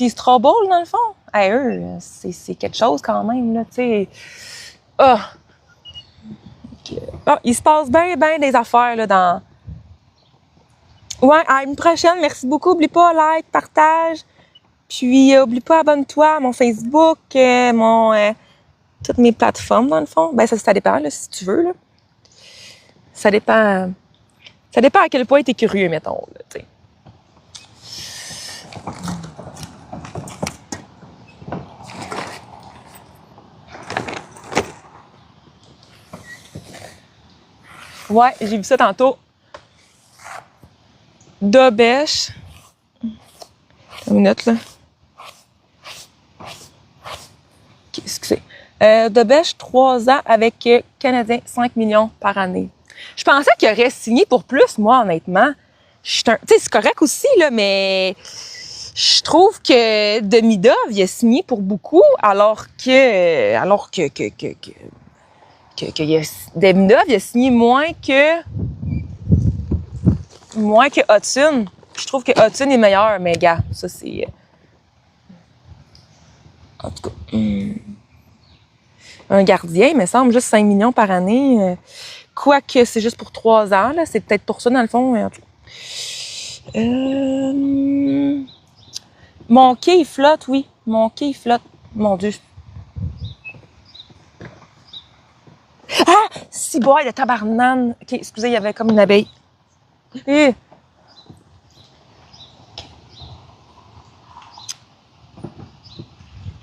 Strobel, dans le fond. Hey, eux, c'est quelque chose quand même, là, tu sais. Ah! Il se passe bien des affaires, là, dans... Ouais, à une prochaine. Merci beaucoup. Oublie pas, like, partage. Puis, oublie pas, abonne-toi à mon Facebook, toutes mes plateformes, dans le fond. Ben, ça dépend, là, si tu veux, là. Ça dépend à quel point t'es curieux, mettons, là, tu sais. Ouais, j'ai vu ça tantôt. Dobèche. Une minute, là. Qu'est-ce que c'est? Dobèche, 3 ans avec Canadien, 5 millions par année. Je pensais qu'il aurait signé pour plus, moi, honnêtement. Tu sais, c'est correct aussi, là, mais je trouve que Demidov, il a signé pour beaucoup, alors que Demidov, il a signé moins que Hudson. Je trouve que Hudson est meilleur, mais gars, ça c'est... En tout cas, un gardien, il me semble, juste 5 millions par année. Quoique c'est juste pour 3 ans, là. C'est peut-être pour ça, dans le fond. Mais en tout cas. Mon quai, il flotte, oui. Mon quai, il flotte. Mon Dieu. Ah! Ciboire de tabarnane. OK, excusez, il y avait comme une abeille.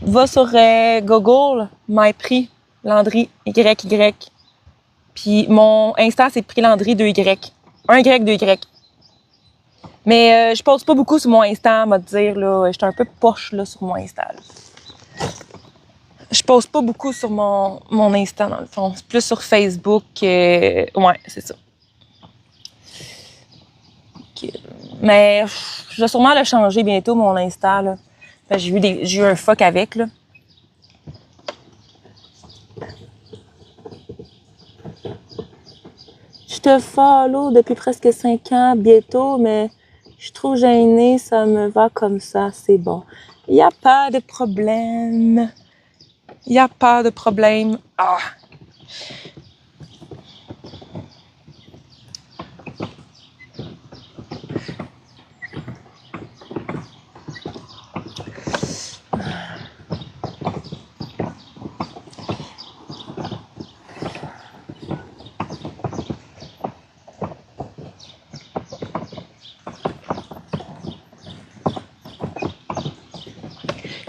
Va sur Google, MyPri, Landry, YY. Puis mon Insta, c'est Prix Landry 2Y. 1Y, 2Y. Mais je pose pas beaucoup sur mon Insta, on va te dire, là. J'étais un peu poche, là, sur mon Insta, là. Je pose pas beaucoup sur mon Insta, dans le fond. C'est plus sur Facebook. Ouais, c'est ça. Mais je vais sûrement le changer bientôt, mon Insta, là. J'ai eu un fuck avec, là. Je te follow depuis presque 5 ans, bientôt, mais je suis trop gênée, ça me va comme ça, c'est bon. Y a pas de problème. Y a pas de problème. Ah!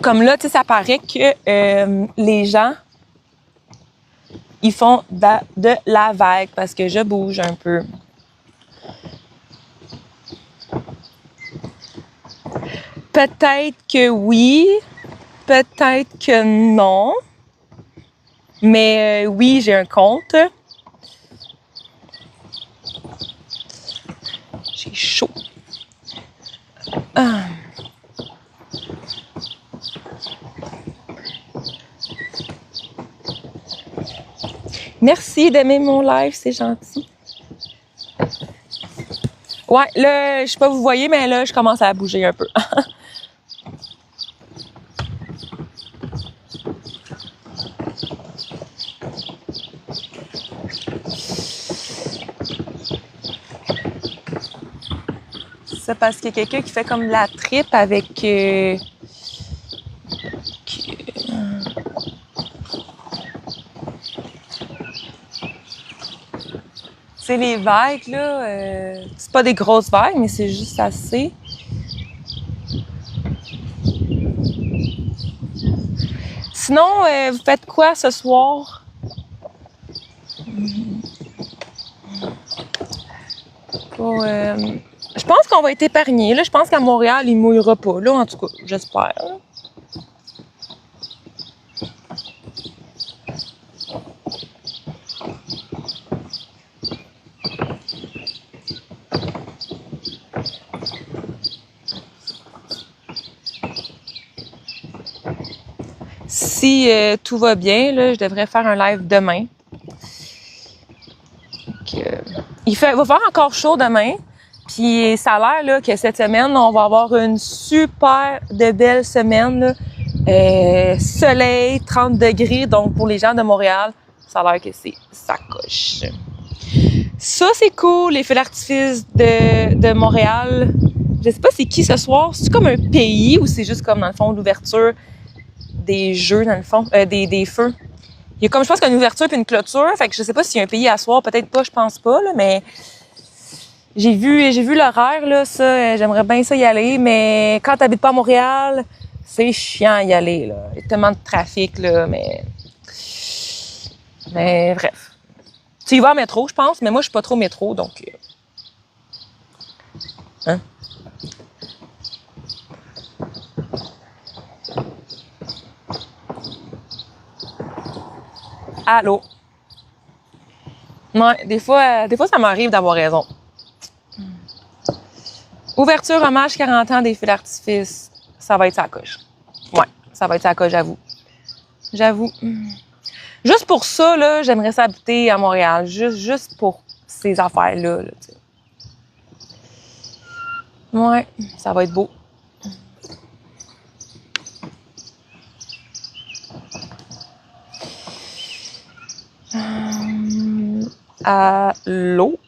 Comme là, tu sais, ça paraît que les gens, ils font de la vague parce que je bouge un peu. Peut-être que oui, peut-être que non. Mais oui, j'ai un compte. J'ai chaud. Ah. Merci d'aimer mon live, c'est gentil. Ouais, là, je sais pas vous voyez, mais là, je commence à bouger un peu. C'est parce qu'il y a quelqu'un qui fait comme la tripe avec... C'est les vagues, là, c'est pas des grosses vagues, mais c'est juste assez. Sinon, vous faites quoi ce soir? Je pense qu'on va être épargnés. Là, je pense qu'à Montréal, il mouillera pas. Là, en tout cas, j'espère. Si tout va bien, là, je devrais faire un live demain. Donc, il va faire encore chaud demain. Puis ça a l'air là, que cette semaine, on va avoir une super de belle semaine. Là. Soleil, 30 degrés. Donc pour les gens de Montréal, ça a l'air que c'est ça coche. Ça, c'est cool, les feux d'artifice de Montréal. Je sais pas c'est qui ce soir. C'est comme un pays ou c'est juste comme dans le fond l'ouverture des jeux, dans le fond, des feux. Il y a comme, je pense, qu'une ouverture puis une clôture. Fait que je sais pas s'il y a un pays à soir. Peut-être pas, je pense pas, là, mais j'ai vu l'horaire, là, ça, j'aimerais bien ça y aller. Mais quand t'habites pas à Montréal, c'est chiant y aller, là. Il y a tellement de trafic, là, mais bref. Tu y vas en métro, je pense, mais moi, je suis pas trop métro, donc... Hein? Allô? Ouais, des fois, ça m'arrive d'avoir raison. Ouverture, hommage, 40 ans des feux d'artifice. Ça va être sa coche. Ouais, ça va être sa coche, j'avoue. J'avoue. Juste pour ça, là, j'aimerais s'habiter à Montréal. Juste pour ces affaires-là, là, tu sais. Ouais, ça va être beau. Allô?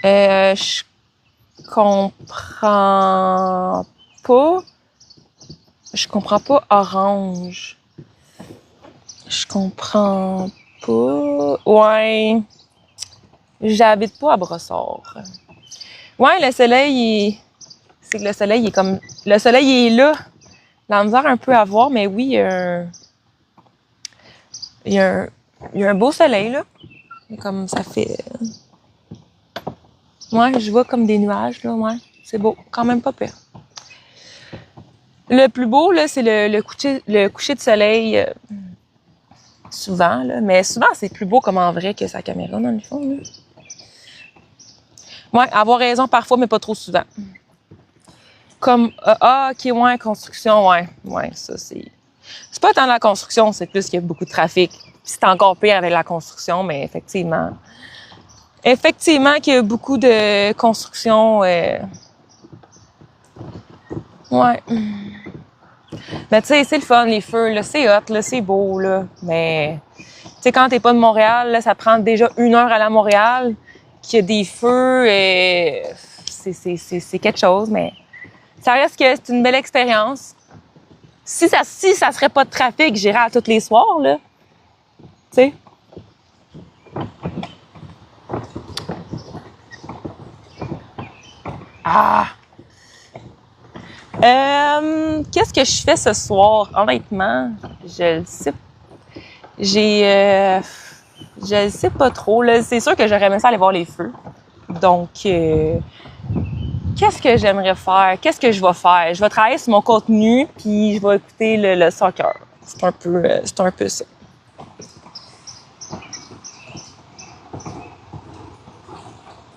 Je comprends pas. Je comprends pas orange. Je comprends pas. Ouais. J'habite pas à Brossard. Ouais, le soleil, c'est que le soleil est comme... Le soleil est là. La misère un peu à voir, mais oui, il y a un beau soleil, là. Comme ça fait... Ouais, je vois comme des nuages, là, ouais. C'est beau. Quand même pas pire. Le plus beau, là, c'est le coucher de soleil. Souvent, là. Mais souvent, c'est plus beau comme en vrai que sa caméra, dans le fond, là. Ouais, avoir raison parfois, mais pas trop souvent. Comme, ok, ouais, construction, ouais, ça, c'est pas tant la construction, c'est plus qu'il y a beaucoup de trafic. Puis c'est encore pire avec la construction, mais effectivement qu'il y a beaucoup de construction, ouais. Mais tu sais, c'est le fun, les feux, là, c'est hot, là, c'est beau, là, mais tu sais, quand t'es pas de Montréal, là, ça prend déjà 1 heure à aller à Montréal, qu'il y a des feux, et c'est quelque chose, mais ça reste que c'est une belle expérience. Si ça serait pas de trafic, j'irais à tous les soirs, là. Tu sais. Ah! Qu'est-ce que je fais ce soir? Honnêtement, je le sais. Je le sais pas trop, là. C'est sûr que j'aurais aimé ça aller voir les feux. Donc, qu'est-ce que j'aimerais faire? Qu'est-ce que je vais faire? Je vais travailler sur mon contenu, puis je vais écouter le soccer. C'est un peu ça.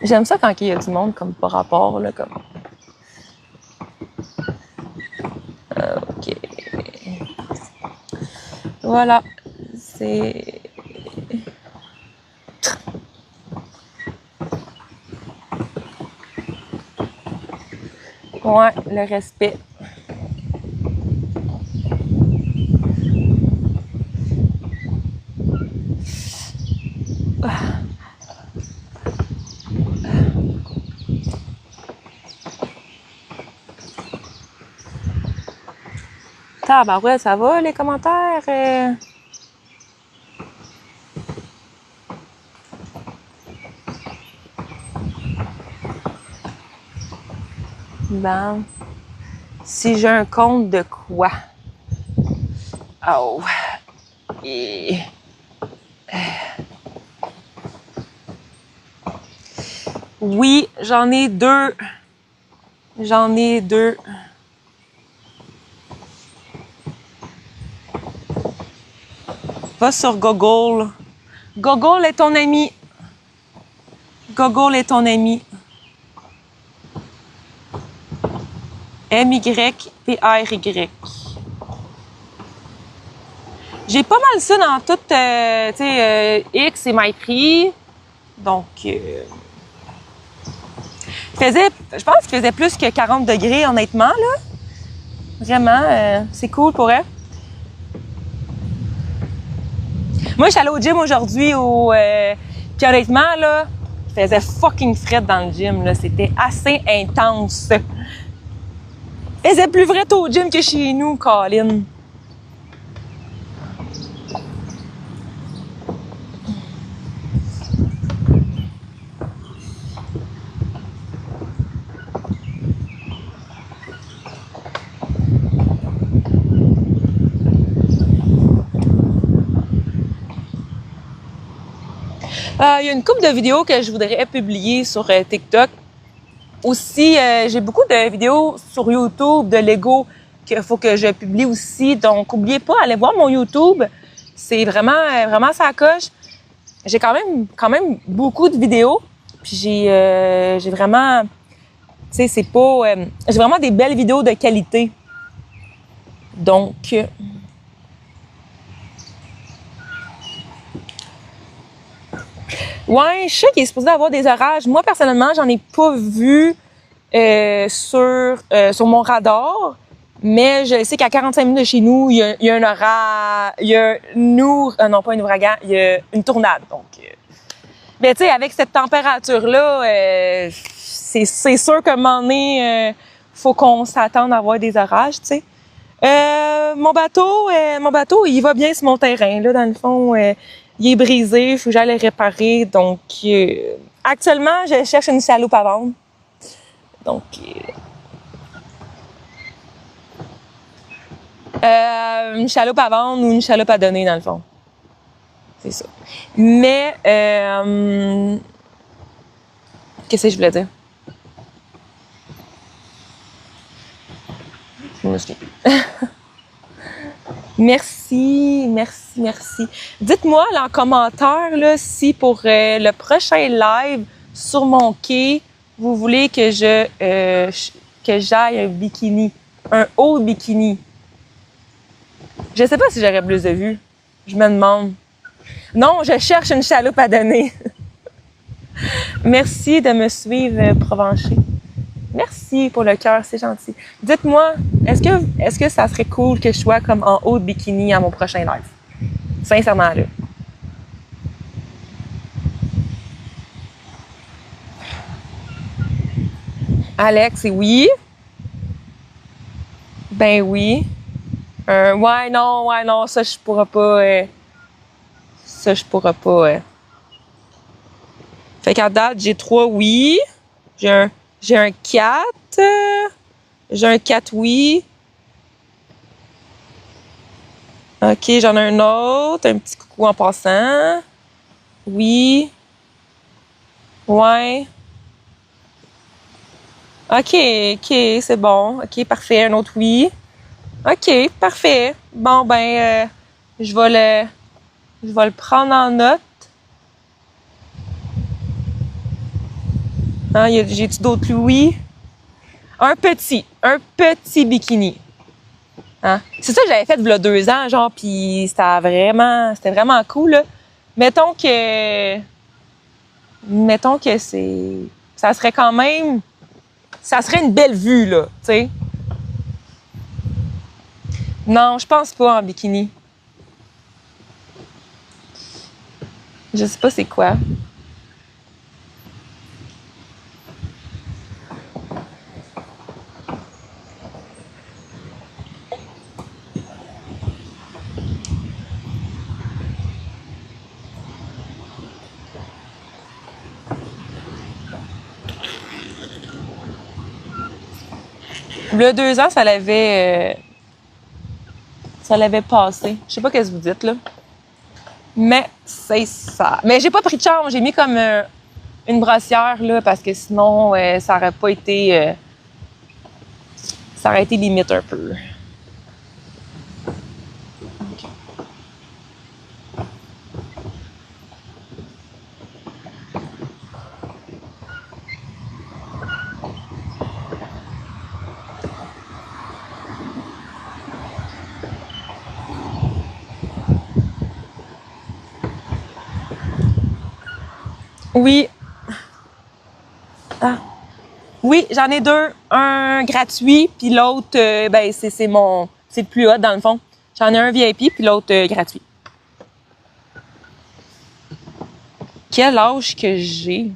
J'aime ça quand il y a du monde comme par rapport, là, comme... OK. Voilà. C'est... Ouais, le respect. Ouais, ça va, les commentaires? Bon. Si j'ai un compte de quoi? Oh. Et... Oui, j'en ai 2. Va sur Google. Google est ton ami. MYPRY. J'ai pas mal ça dans tout, tu sais, X et MyPrix. Donc, je pense qu'il faisait plus que 40 degrés, honnêtement, là. Vraiment, c'est cool pour elle. Moi, je suis allée au gym aujourd'hui, puis honnêtement, là, il faisait fucking fret dans le gym, là. C'était assez intense. Il faisait plus fret au gym que chez nous, Colin. Il y a une couple de vidéos que je voudrais publier sur TikTok. Aussi, j'ai beaucoup de vidéos sur YouTube de Lego qu'il faut que je publie aussi. Donc, n'oubliez pas, allez voir mon YouTube. C'est vraiment ça coche. J'ai quand même beaucoup de vidéos. Puis j'ai vraiment, tu sais, c'est pas, j'ai vraiment des belles vidéos de qualité. Donc, ouais, je sais qu'il est supposé avoir des orages. Moi, personnellement, j'en ai pas vu sur mon radar, mais je sais qu'à 45 minutes de chez nous, il y a un orage, il y a non pas un ouragan, il y a une tornade. Donc, mais tu sais, avec cette température-là, c'est sûr qu'à un moment donné, faut qu'on s'attende à avoir des orages, tu sais. Mon bateau, il va bien sur mon terrain, là, dans le fond. Il est brisé, il faut que j'aille le réparer. Donc, actuellement, je cherche une chaloupe à vendre. Donc, une chaloupe à vendre ou une chaloupe à donner, dans le fond. C'est ça. Mais, qu'est-ce que je voulais dire? Je me souviens. Merci. Dites-moi là, en commentaire là, si pour le prochain live sur mon quai, vous voulez que que j'aille un bikini, un haut bikini? Je sais pas si j'aurais plus de vues. Je me demande. Non, je cherche une chaloupe à donner. Merci de me suivre, Provencher. Merci pour le cœur, c'est gentil. Dites-moi, est-ce que ça serait cool que je sois comme en haut de bikini à mon prochain live? Sincèrement, là. Alex, oui. Ben oui. Ouais, non, ça, je pourrais pas. Ça, je pourrais pas. Fait qu'à date, j'ai 3 oui. J'ai un 4. J'ai un 4 oui. OK, j'en ai un autre. Un petit coucou en passant. Oui. Ouais. OK, c'est bon. OK, parfait. Un autre oui. OK, parfait. Bon, ben, je vais le prendre en note. Hein, j'ai-tu d'autres oui? Un petit bikini. Hein? C'est ça que j'avais fait il y a 2 ans, genre, puis c'était vraiment cool, là. Mettons que ça serait quand même, ça serait une belle vue, là, tu sais. Non, je pense pas en bikini. Je sais pas c'est quoi. Il y a 2 ans, ça l'avait passé. Je sais pas qu'est-ce que vous dites, là. Mais c'est ça. Mais j'ai pas pris de charme. J'ai mis comme une brassière, là, parce que sinon, ça aurait pas été... ça aurait été limite un peu. Oui. Ah. Oui, j'en ai 2. Un gratuit, puis l'autre, ben, c'est le plus hot dans le fond. J'en ai un VIP, puis l'autre gratuit. Quel âge que j'ai?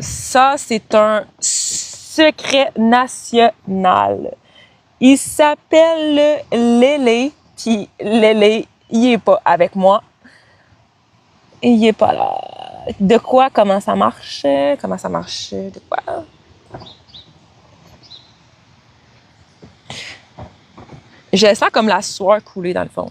Ça, c'est un secret national. Il s'appelle Lélé, puis Lélé, il est pas avec moi. Il est pas là. De quoi? Comment ça marche? De quoi? Je sens comme la sueur couler dans le fond.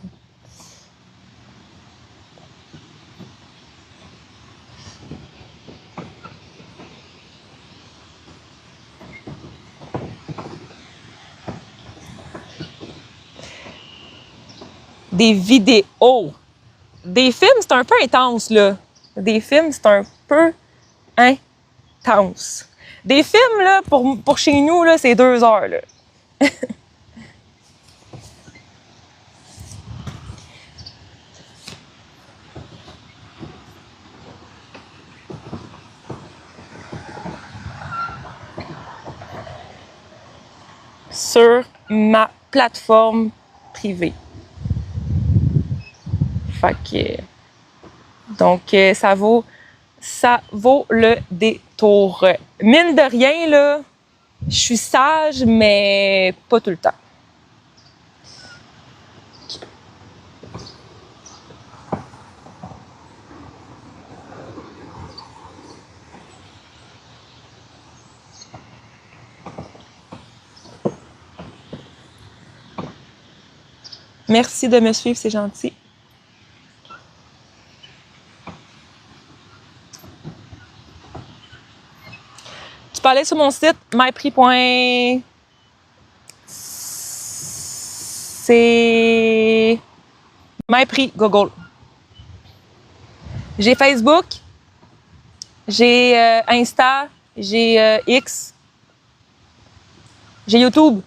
Des vidéos. Des films, c'est un peu intense, là. Des films, c'est un peu intense. Des films, là, pour chez nous, là, c'est 2 heures, là. Sur ma plateforme privée. Fait que... Donc, ça vaut le détour. Mine de rien, là, je suis sage, mais pas tout le temps. Merci de me suivre, c'est gentil. Tu peux aller sur mon site myprix. C'est myprix Google. J'ai Facebook. J'ai Insta, j'ai X, j'ai YouTube.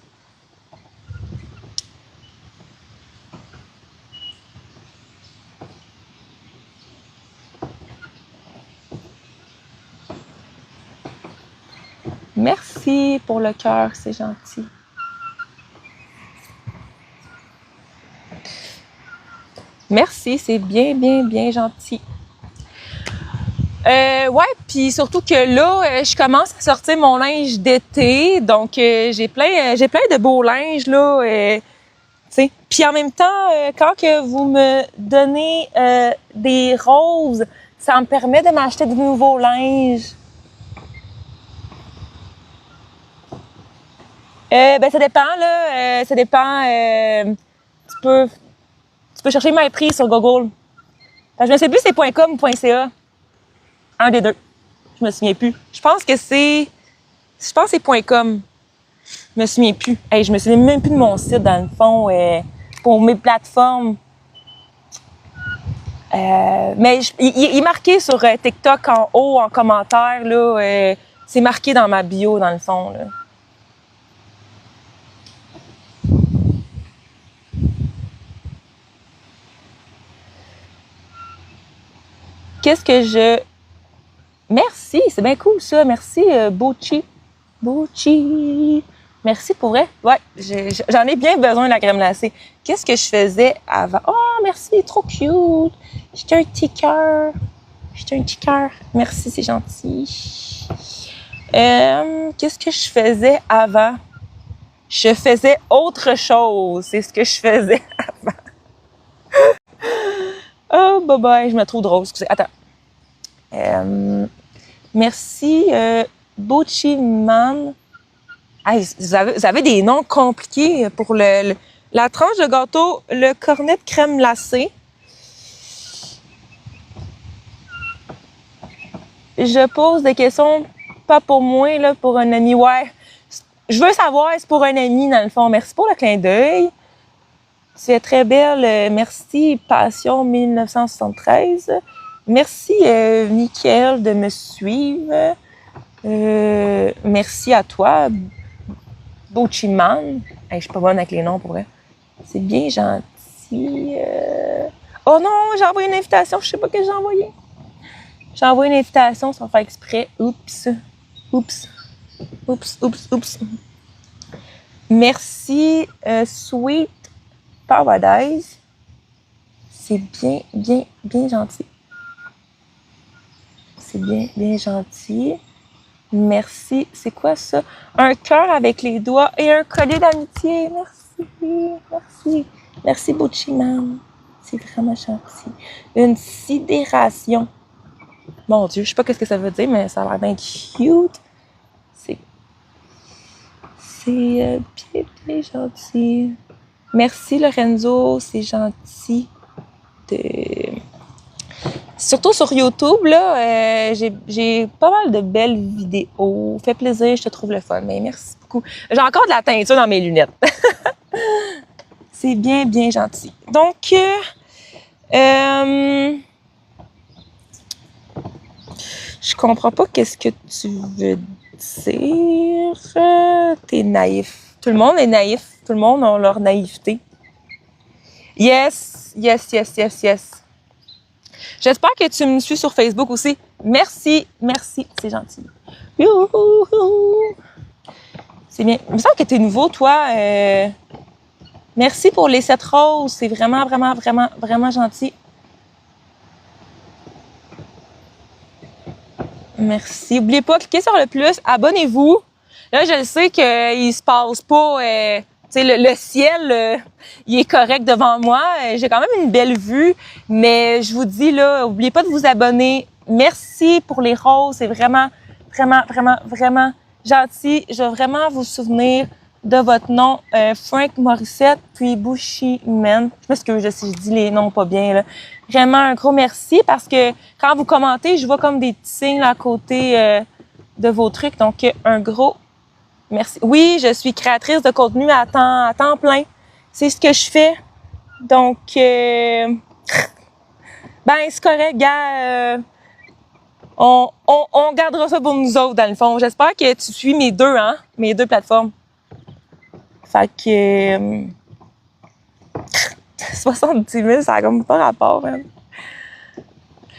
Merci pour le cœur, c'est gentil. Merci, c'est bien, bien, bien gentil. Ouais, puis surtout que là, je commence à sortir mon linge d'été, donc j'ai plein de beaux linges là. Tu sais. Puis en même temps, quand que vous me donnez des roses, ça me permet de m'acheter de nouveaux linges. Ben ça dépend là, ça dépend. Tu peux chercher mes prix sur Google. Je ne sais plus c'est .com ou .ca. Un des deux. Je me souviens plus. Je pense que c'est .com. Je me souviens plus. Hey, je me souviens même plus de mon site dans le fond pour mes plateformes. Mais il est marqué sur TikTok en haut en commentaire là. C'est marqué dans ma bio dans le fond là. Qu'est-ce que je... Merci, c'est bien cool ça. Merci, Bochi. Bochi. Merci pour vrai. Ouais, j'en ai bien besoin de la crème glacée. Qu'est-ce que je faisais avant? Oh, merci, trop cute. J'étais un petit cœur. Merci, c'est gentil. Qu'est-ce que je faisais avant? Je faisais autre chose. C'est ce que je faisais avant. Oh, bye-bye, je me trouve drôle. Excusez, attends. Merci, Bochiman. Hey, vous avez des noms compliqués pour la tranche de gâteau, le cornet de crème glacée. Je pose des questions, pas pour moi, là, pour un ami. Ouais, je veux savoir, c'est pour un ami, dans le fond. Merci pour le clin d'œil. Tu es très belle. Merci, Passion 1973. Merci, Mickaël, de me suivre. Merci à toi, Bochiman. Hey, je suis pas bonne avec les noms, pour vrai. C'est bien gentil. Oh non, j'ai envoyé une invitation. Je sais pas que j'ai envoyé. J'ai envoyé une invitation sans faire exprès. Oups. Merci, Sweet Paradise. C'est bien, bien, bien gentil. C'est bien, bien gentil. Merci. C'est quoi ça? Un cœur avec les doigts et un collier d'amitié. Merci. Merci, Bochiman. C'est vraiment gentil. Une sidération. Mon Dieu, je sais pas qu'est-ce que ça veut dire, mais ça a l'air bien cute. C'est bien, bien gentil. Merci, Lorenzo. C'est gentil. Surtout sur YouTube, là, j'ai pas mal de belles vidéos. Fait plaisir, je te trouve le fun. Mais merci beaucoup. J'ai encore de la teinture dans mes lunettes. C'est bien, bien gentil. Donc, je comprends pas qu'est-ce que tu veux dire. T'es naïf. Tout le monde est naïf. Tout le monde a leur naïveté. Yes. J'espère que tu me suis sur Facebook aussi. Merci, c'est gentil. Youhou. C'est bien. Il me semble que t'es nouveau, toi. Merci pour les 7 roses. C'est vraiment, vraiment, vraiment, vraiment gentil. Merci. N'oubliez pas, cliquez sur le plus, abonnez-vous. Là, je le sais qu'il se passe pas... tu sais, le ciel, il est correct devant moi. J'ai quand même une belle vue, mais je vous dis, là, n'oubliez pas de vous abonner. Merci pour les roses. C'est vraiment, vraiment, vraiment, vraiment gentil. Je veux vraiment vous souvenir de votre nom, Frank Morissette, puis Bushiman. Je m'excuse si je dis les noms pas bien, là. Vraiment un gros merci parce que quand vous commentez, je vois comme des petits signes là, à côté de vos trucs. Donc, un gros merci. Oui, je suis créatrice de contenu à temps plein. C'est ce que je fais. Donc, ben, c'est correct, gars. On gardera ça pour nous autres, dans le fond. J'espère que tu suis mes deux plateformes. Fait que... 70 000, ça a comme pas rapport, hein.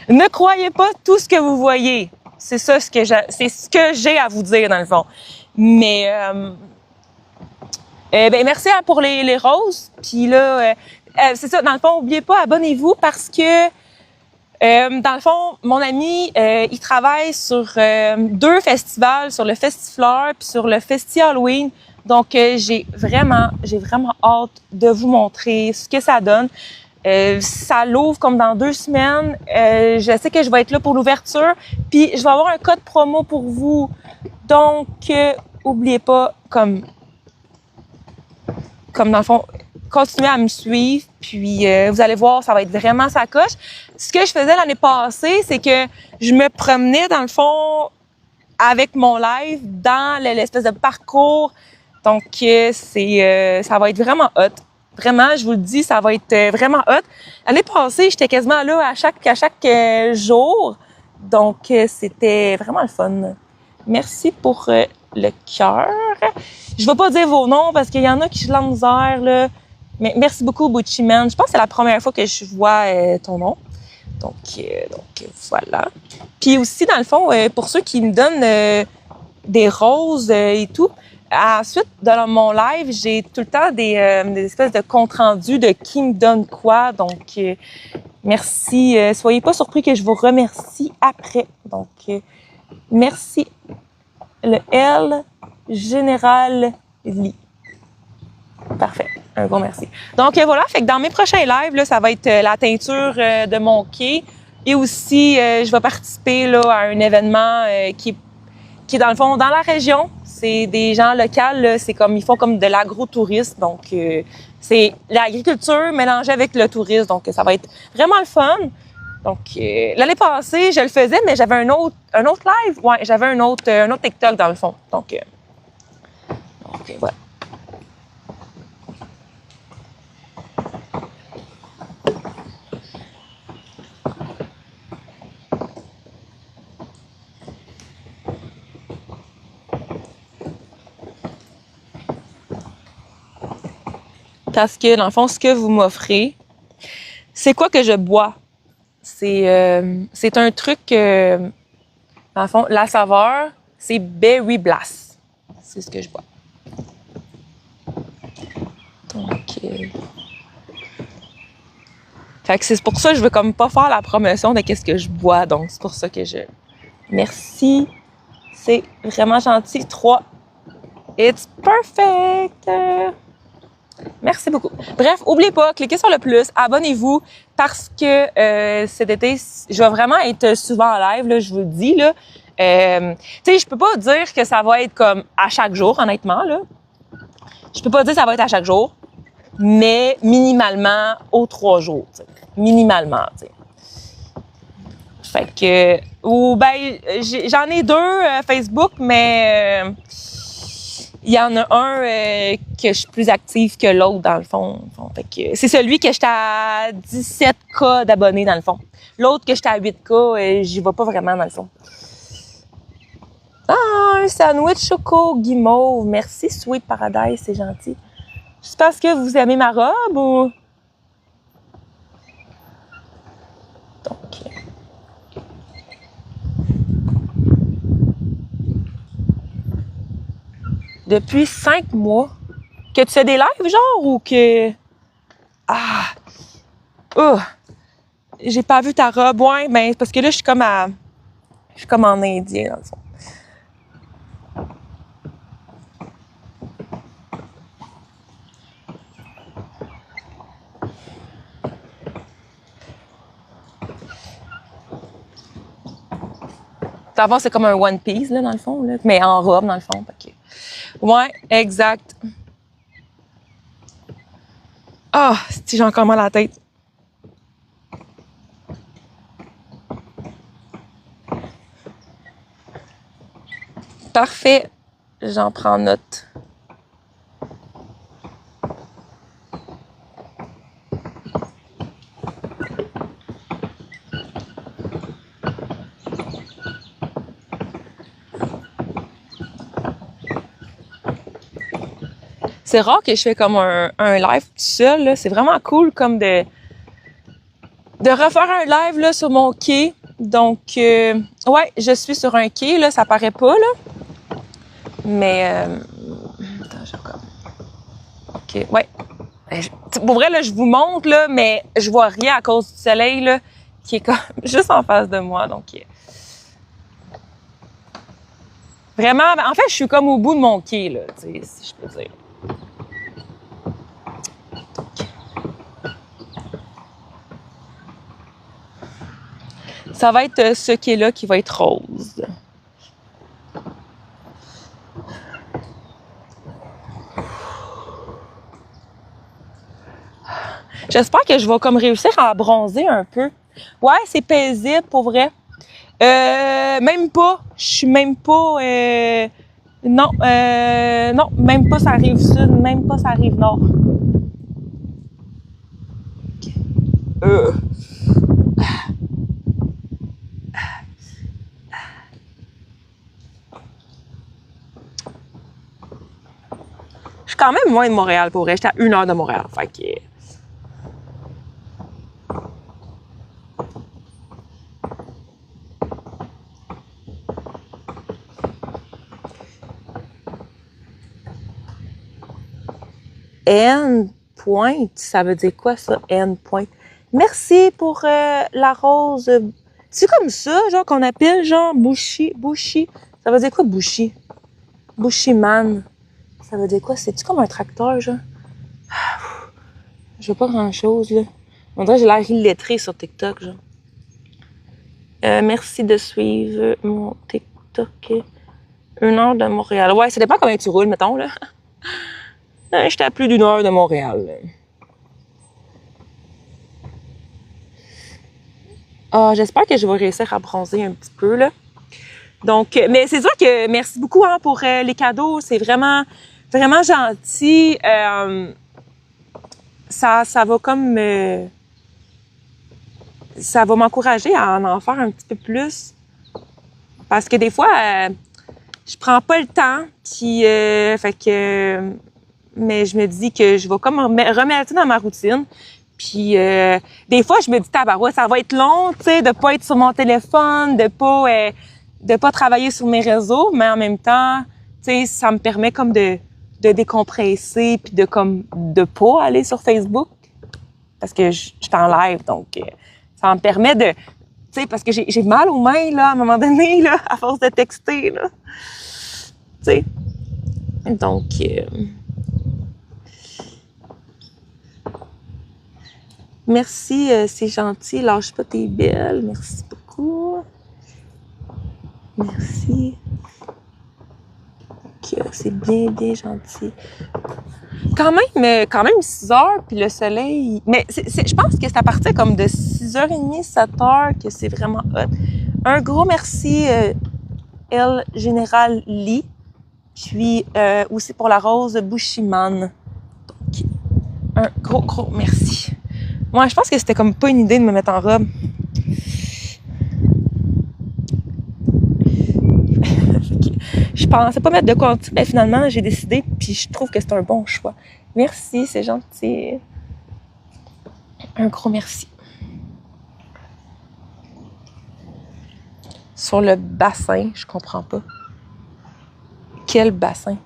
Ne croyez pas tout ce que vous voyez. C'est ça c'est ce que j'ai à vous dire, dans le fond. Mais, ben, merci pour les roses. Puis là, c'est ça, dans le fond, n'oubliez pas, abonnez-vous parce que, dans le fond, mon ami, il travaille sur 2 festivals, sur le Festifleur puis sur le Festi Halloween. Donc, j'ai vraiment hâte de vous montrer ce que ça donne. Ça l'ouvre comme dans 2 semaines. Je sais que je vais être là pour l'ouverture. Puis, je vais avoir un code promo pour vous. Donc, oubliez pas, comme dans le fond, continuez à me suivre. Puis, vous allez voir, ça va être vraiment sa coche. Ce que je faisais l'année passée, c'est que je me promenais, dans le fond, avec mon live dans l'espèce de parcours. Donc, ça va être vraiment hot. Vraiment, je vous le dis, ça va être vraiment hot. L'année passée, j'étais quasiment là à chaque jour. Donc, c'était vraiment le fun. Merci pour le cœur. Je vais pas dire vos noms parce qu'il y en a qui se lancent misère, là. Mais merci beaucoup, Butchie Man. Je pense que c'est la première fois que je vois ton nom. Donc, voilà. Puis aussi, dans le fond, pour ceux qui me donnent des roses et tout, ensuite, dans mon live, j'ai tout le temps des espèces de comptes rendus de qui me donne quoi. Donc, merci. Soyez pas surpris que je vous remercie après. Donc, merci. Le L Général Lee. Parfait. Un gros merci. Donc, voilà. Fait que dans mes prochains lives, là, ça va être la teinture de mon quai. Et aussi, je vais participer là, à un événement qui est dans le fond dans la région. C'est des gens locaux, là, c'est comme ils font comme de l'agro-tourisme, donc c'est l'agriculture mélangée avec le tourisme, donc ça va être vraiment le fun. Donc l'année passée, je le faisais, mais j'avais un autre live, ouais, j'avais un autre TikTok dans le fond. Donc voilà. Parce que, dans le fond, ce que vous m'offrez, c'est quoi que je bois? C'est un truc, dans le fond, la saveur, c'est Berry Blast. C'est ce que je bois. Donc, fait que c'est pour ça que je veux comme pas faire la promotion de qu'est-ce que je bois. Donc, c'est pour ça que Merci. C'est vraiment gentil. 3. It's perfect. Merci beaucoup. Bref, n'oubliez pas, cliquez sur le plus, abonnez-vous parce que cet été, je vais vraiment être souvent en live, là, je vous le dis. Là. Tu sais, je peux pas dire que ça va être comme à chaque jour, honnêtement. Là. Je peux pas dire que ça va être à chaque jour, mais minimalement aux 3 jours. T'sais. Minimalement, tu sais. Fait que... Ou ben, j'en ai 2 Facebook, mais... il y en a un que je suis plus active que l'autre, dans le fond. Fait que c'est celui que j'étais à 17K d'abonnés, dans le fond. L'autre que j'étais à 8K, j'y vais pas vraiment, dans le fond. Ah, un sandwich choco guimauve. Merci, Sweet Paradise, c'est gentil. C'est parce que vous aimez ma robe ou... Donc... Depuis 5 mois. Que tu fais des lives, genre, ou que... Ah! J'ai pas vu ta robe. Ouais, ben, parce que là, je suis comme en indien, dans le fond. Avant, c'est comme un One Piece, là, dans le fond, là, mais en robe, dans le fond. Okay. Ouais, exact. Ah, si j'ai encore mal à la tête. Parfait. J'en prends note. C'est rare que je fais comme un live tout seul, là. C'est vraiment cool comme de refaire un live, là, sur mon quai. Donc, ouais, je suis sur un quai, là, ça paraît pas, là. Mais, attends, j'ai comme... OK, ouais. Pour vrai, là, je vous montre, là, mais je vois rien à cause du soleil, là, qui est comme juste en face de moi, donc... Vraiment, en fait, je suis comme au bout de mon quai, là, tu sais, si je peux dire. Ça va être ce quai-là qui va être rose. J'espère que je vais comme réussir à bronzer un peu. Ouais, c'est paisible, pour vrai. Même pas. Je suis même pas... non, non, même pas ça rive sud, même pas ça rive nord. Je suis quand même loin de Montréal, pour vrai. J'étais à 1 heure de Montréal. Fait que... N pointe, ça veut dire quoi ça, N pointe? Merci pour la rose. C'est comme ça, genre qu'on appelle genre Bushi. Ça veut dire quoi Bushi? Bushiman. Ça veut dire quoi? C'est-tu comme un tracteur, genre? Je veux pas grand-chose, là. On dirait que j'ai l'air illettré sur TikTok, genre. Merci de suivre mon TikTok. 1 heure de Montréal. Ouais, ça dépend combien tu roules, mettons, là. J'étais à plus d'1 heure de Montréal, là. Ah, j'espère que je vais réussir à bronzer un petit peu, là. Donc, mais c'est sûr que merci beaucoup hein, pour les cadeaux. C'est vraiment, vraiment gentil. Ça va comme... ça va m'encourager à en faire un petit peu plus. Parce que des fois, je prends pas le temps. Puis, fait que... mais je me dis que je vais comme remettre ça dans ma routine. Puis des fois, je me dis tabarouette, ça va être long, tu sais, de pas être sur mon téléphone, de pas travailler sur mes réseaux, mais en même temps, tu sais, ça me permet comme de décompresser puis de pas aller sur Facebook parce que je suis en live, donc ça me permet de, tu sais, parce que j'ai mal aux mains là à un moment donné là à force de texter là, tu sais, donc merci, c'est gentil. Lâche pas tes belles. Merci beaucoup. Merci. Okay, c'est bien, bien gentil. Quand même 6 heures, puis le soleil... Mais je pense que c'est à partir comme de 6h30, 7h que c'est vraiment hot. Un gros merci, El Général Lee. Puis aussi pour la rose Bushiman. Donc, un gros merci. Moi, je pense que c'était comme pas une idée de me mettre en robe. Je pensais pas mettre de quoi en dessous, mais finalement, j'ai décidé, puis je trouve que c'est un bon choix. Merci, c'est gentil. Un gros merci. Sur le bassin, je comprends pas. Quel bassin?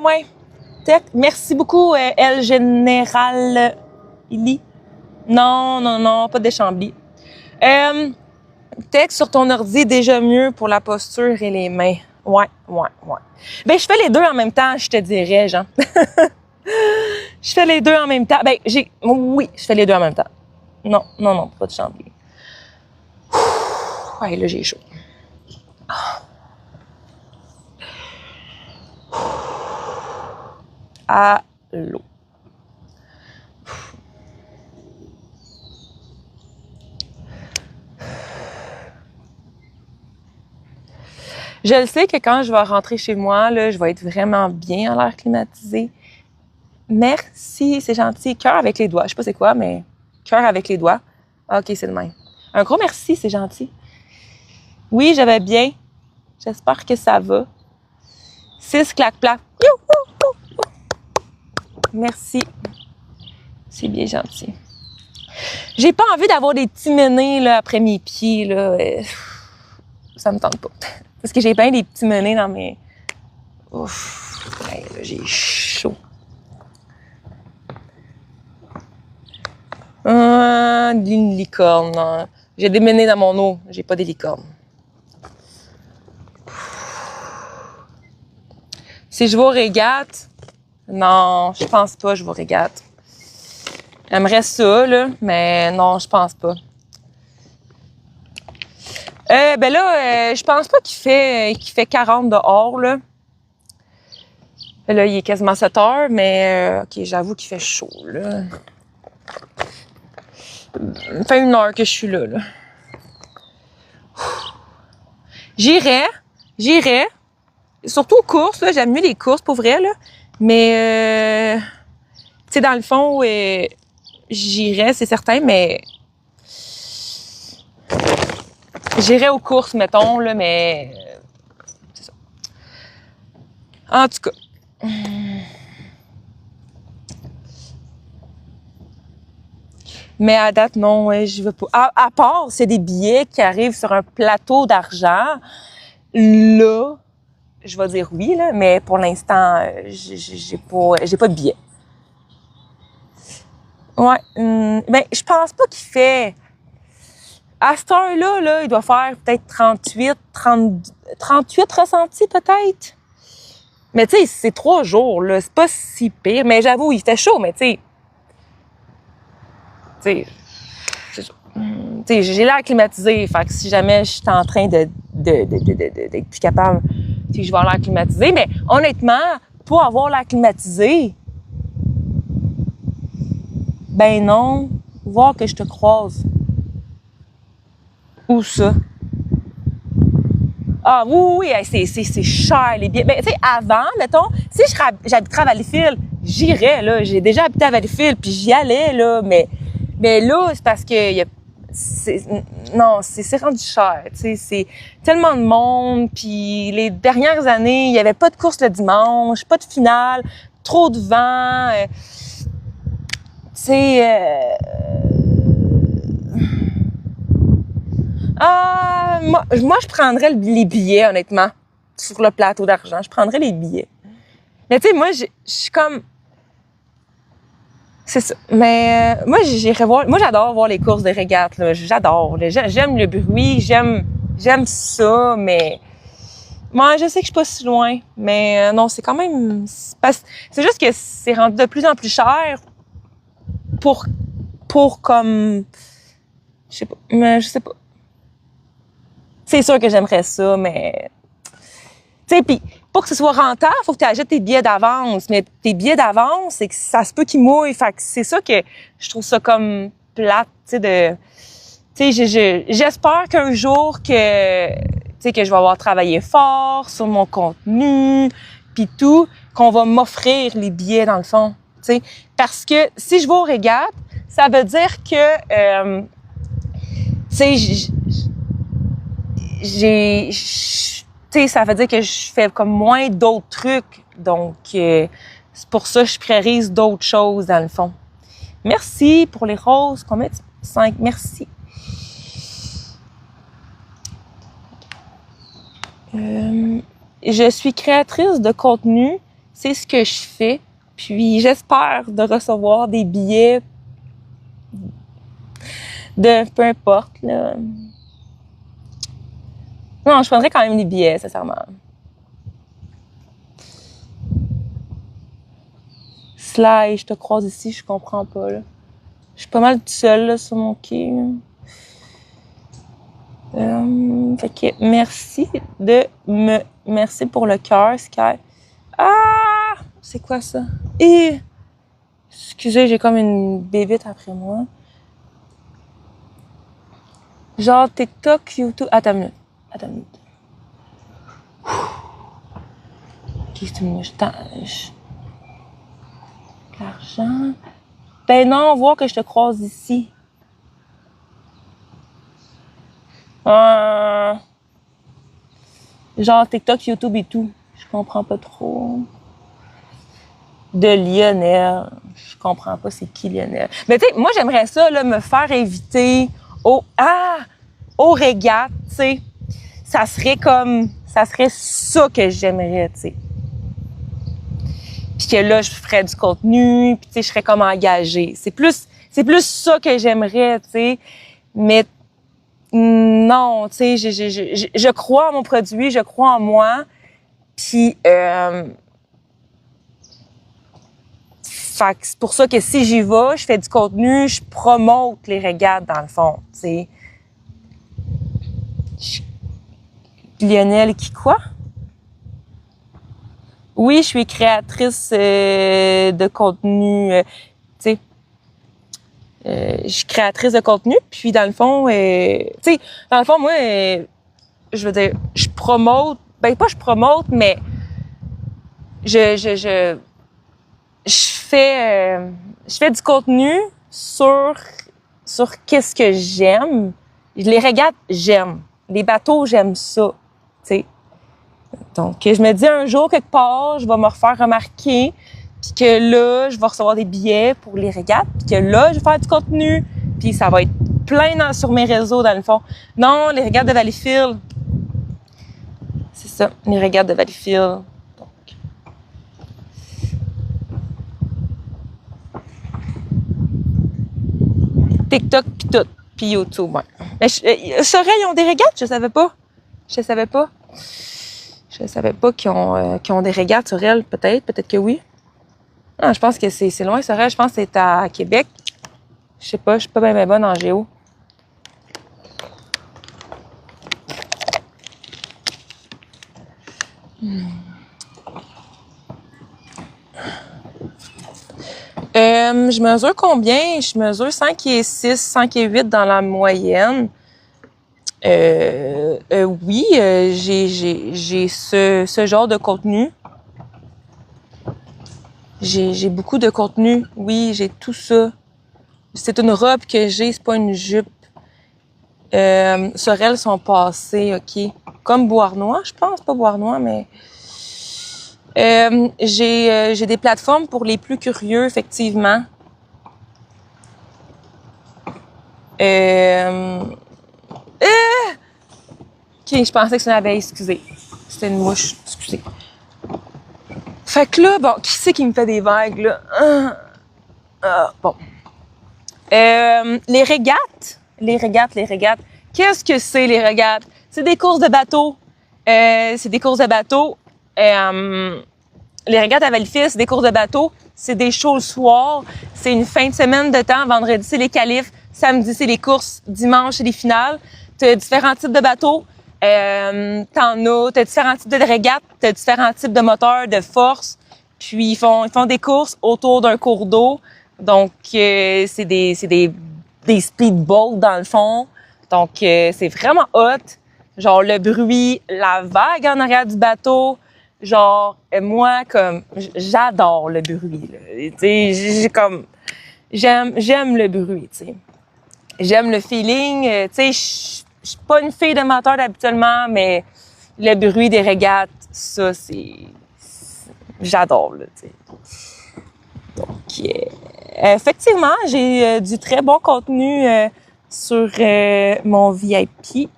Ouais. Merci beaucoup, El Général Ili. Non, pas de Chambly. Texte sur ton ordi déjà mieux pour la posture et les mains. Ouais. Ben, je fais les deux en même temps, je te dirais, Jean. Je fais les deux en même temps. Oui, je fais les deux en même temps. Non, pas de Chambly. Ouais, là, j'ai chaud. Allô. Je le sais que quand je vais rentrer chez moi, là, je vais être vraiment bien à l'air climatisé. Merci, c'est gentil. Cœur avec les doigts. Je sais pas c'est quoi, mais cœur avec les doigts. OK, c'est le même. Un gros merci, c'est gentil. Oui, je vais bien. J'espère que ça va. 6 clac-plac. Merci. C'est bien gentil. J'ai pas envie d'avoir des petits menés là, après mes pieds. Là. Ça me tente pas. Parce que j'ai bien des petits menés dans mes... Ouf. Ouais, là, j'ai chaud. Une licorne. Non. J'ai des menés dans mon eau. J'ai pas des licornes. Si je vais aux régates... Non, je pense pas je vais aux régates. J'aimerais ça, là, mais non, je pense pas. Ben là, je pense pas qu'il fait 40 dehors, là. Là, il est quasiment 7 heures, mais OK, j'avoue qu'il fait chaud, là. Ça fait 1 heure que je suis là, là. J'irais. Surtout aux courses, là. J'aime mieux les courses, pour vrai, là. Mais, tu sais, dans le fond, j'irais, c'est certain, mais... J'irais aux courses, mettons, là, mais... c'est ça. En tout cas. Mais à date, non, ouais, je veux pas. À part, c'est des billets qui arrivent sur un plateau d'argent. Là, je vais dire oui, là, mais pour l'instant, j'ai pas de billets. Ouais, ben, je pense pas qu'il fait... À cette heure-là, là, il doit faire peut-être 38 ressentis, peut-être. Mais tu sais, c'est 3 jours, là, c'est pas si pire. Mais j'avoue, il fait chaud, mais tu sais... Tu sais, c'est ça. Tu sais, j'ai l'air climatisé, fait que si jamais je suis en train d'être plus capable, tu sais, je vais avoir l'air climatisé. Mais honnêtement, pour avoir l'air climatisé, ben non, voir que je te croise. Où ça? Ah oui, c'est cher les billets. Ben tu sais, avant, mettons, si j'habiterais à Valleyfield, j'irais, là. J'ai déjà habité à Valleyfield, puis j'y allais, là. Mais là, c'est parce que c'est rendu cher. Tu sais, c'est tellement de monde. Puis les dernières années, il y avait pas de course le dimanche, pas de finale, trop de vent. Tu sais... moi, je prendrais les billets, honnêtement, sur le plateau d'argent. Je prendrais les billets. Mais tu sais, moi, je suis comme... C'est ça. Mais moi, j'irais voir... Moi, j'adore voir les courses de régates, là. J'adore. Là. J'aime le bruit, j'aime ça, mais... Moi, je sais que je suis pas si loin, mais non, c'est quand même... C'est juste que c'est rendu de plus en plus cher pour comme... Je sais pas. C'est sûr que j'aimerais ça, mais... Tu sais, puis pour que ce soit rentable, faut que tu achètes tes billets d'avance. Mais tes billets d'avance, c'est que ça se peut qu'ils mouillent. Fait que c'est ça que je trouve ça comme plate, tu sais, de... Tu sais, j'espère qu'un jour que... Tu sais, que je vais avoir travaillé fort sur mon contenu, puis tout, qu'on va m'offrir les billets, dans le fond, tu sais. Parce que si je vais aux régates, ça veut dire que... tu sais, tu sais, ça veut dire que je fais comme moins d'autres trucs. Donc, c'est pour ça que je priorise d'autres choses, dans le fond. Merci pour les roses. Combien? 5. Merci. Je suis créatrice de contenu. C'est ce que je fais. Puis, j'espère de recevoir des billets de peu importe, là. Non, je prendrais quand même des billets, sincèrement. Sly, je te croise ici, je comprends pas, là. Je suis pas mal toute seule, là, sur mon quai. Fait que merci pour le cœur, Sky. Ah! C'est quoi ça? Excusez, j'ai comme une bébite après moi. Genre TikTok, YouTube... Attends une minute. Ok, c'est une moustache. L'argent. Ben non, voir que je te croise ici. Genre TikTok, YouTube et tout. Je comprends pas trop. De Lionel. Je comprends pas c'est qui Lionel. Mais tu sais, moi j'aimerais ça, là, me faire inviter aux régates, tu sais. Ça serait ça que j'aimerais, tu sais. Puis que là, je ferais du contenu, puis tu sais, je serais comme engagée. C'est plus ça que j'aimerais, tu sais. Mais non, tu sais, je crois en mon produit, je crois en moi. Puis fait que c'est pour ça que si j'y vais, je fais du contenu, je promote les régates dans le fond, tu sais. Lionel qui quoi? Oui, je suis créatrice de contenu, tu sais. Je suis créatrice de contenu, puis dans le fond, tu sais, dans le fond, moi, je veux dire, je promote, ben pas je promote, mais je fais du contenu sur qu'est-ce que j'aime. Les régates, j'aime. Les bateaux, j'aime ça, tu sais. Donc, je me dis un jour, quelque part, je vais me refaire remarquer, puis que là, je vais recevoir des billets pour les régates, puis que là, je vais faire du contenu, puis ça va être plein sur mes réseaux, dans le fond. Non, les régates de Valleyfield, c'est ça, les régates de Valleyfield. Donc. TikTok, puis tout, puis YouTube, ouais. Mais Sorel, ils ont des régates? Je savais pas. Je savais pas qu'ils ont des régates sur elle, peut-être que oui. Ah, je pense que c'est loin, Sorel. Je pense que c'est à Québec. Je sais pas, je suis pas bien bonne en géo. Je mesure combien? Je mesure 5 et 6, 5 et 8 dans la moyenne. Oui, j'ai ce genre de contenu. J'ai beaucoup de contenu. Oui, j'ai tout ça. C'est une robe que j'ai, c'est pas une jupe. Sorel sont passés, OK. Comme Beauharnois, je pense, pas Beauharnois, mais... j'ai des plateformes pour les plus curieux, effectivement. OK, je pensais que c'était une abeille, excusez. C'était une mouche, excusez. Fait que là, bon, qui c'est qui me fait des vagues, là? Bon. Les régates. Qu'est-ce que c'est, les régates? C'est des courses de bateau. Les régates à Valleyfield, c'est des courses de bateau. C'est des shows le soir. C'est une fin de semaine de temps. Vendredi, c'est les qualifs. Samedi, c'est les courses. Dimanche, c'est les finales. T'as différents types de bateaux. T'as différents types de régates. T'as différents types de moteurs, de force. Puis, ils font des courses autour d'un cours d'eau. Donc, c'est des speedboats, dans le fond. Donc, c'est vraiment hot. Genre, le bruit, la vague en arrière du bateau. Genre, moi, comme, j'adore le bruit, là. Tu sais, j'aime le bruit, tu sais. J'aime le feeling, tu sais, je suis pas une fille de moteur habituellement, mais le bruit des régates, ça, j'adore, là, tu sais. Donc, effectivement, j'ai du très bon contenu sur mon VIP.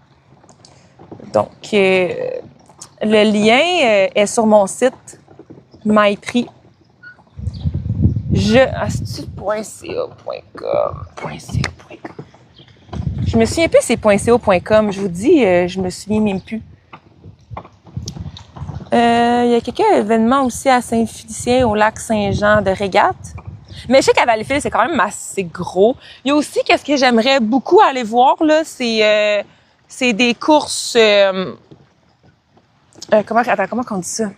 Donc, le lien est sur mon site MyPrix. Je me souviens plus c'est .co.com. Je vous dis, je me souviens même plus. Il y a quelques événements aussi à Saint-Félicien, au lac Saint-Jean de régate. Mais je sais qu'à Valleyfield, c'est quand même assez gros. Il y a aussi, qu'est-ce que j'aimerais beaucoup aller voir, là, c'est des courses... comment on dit ça?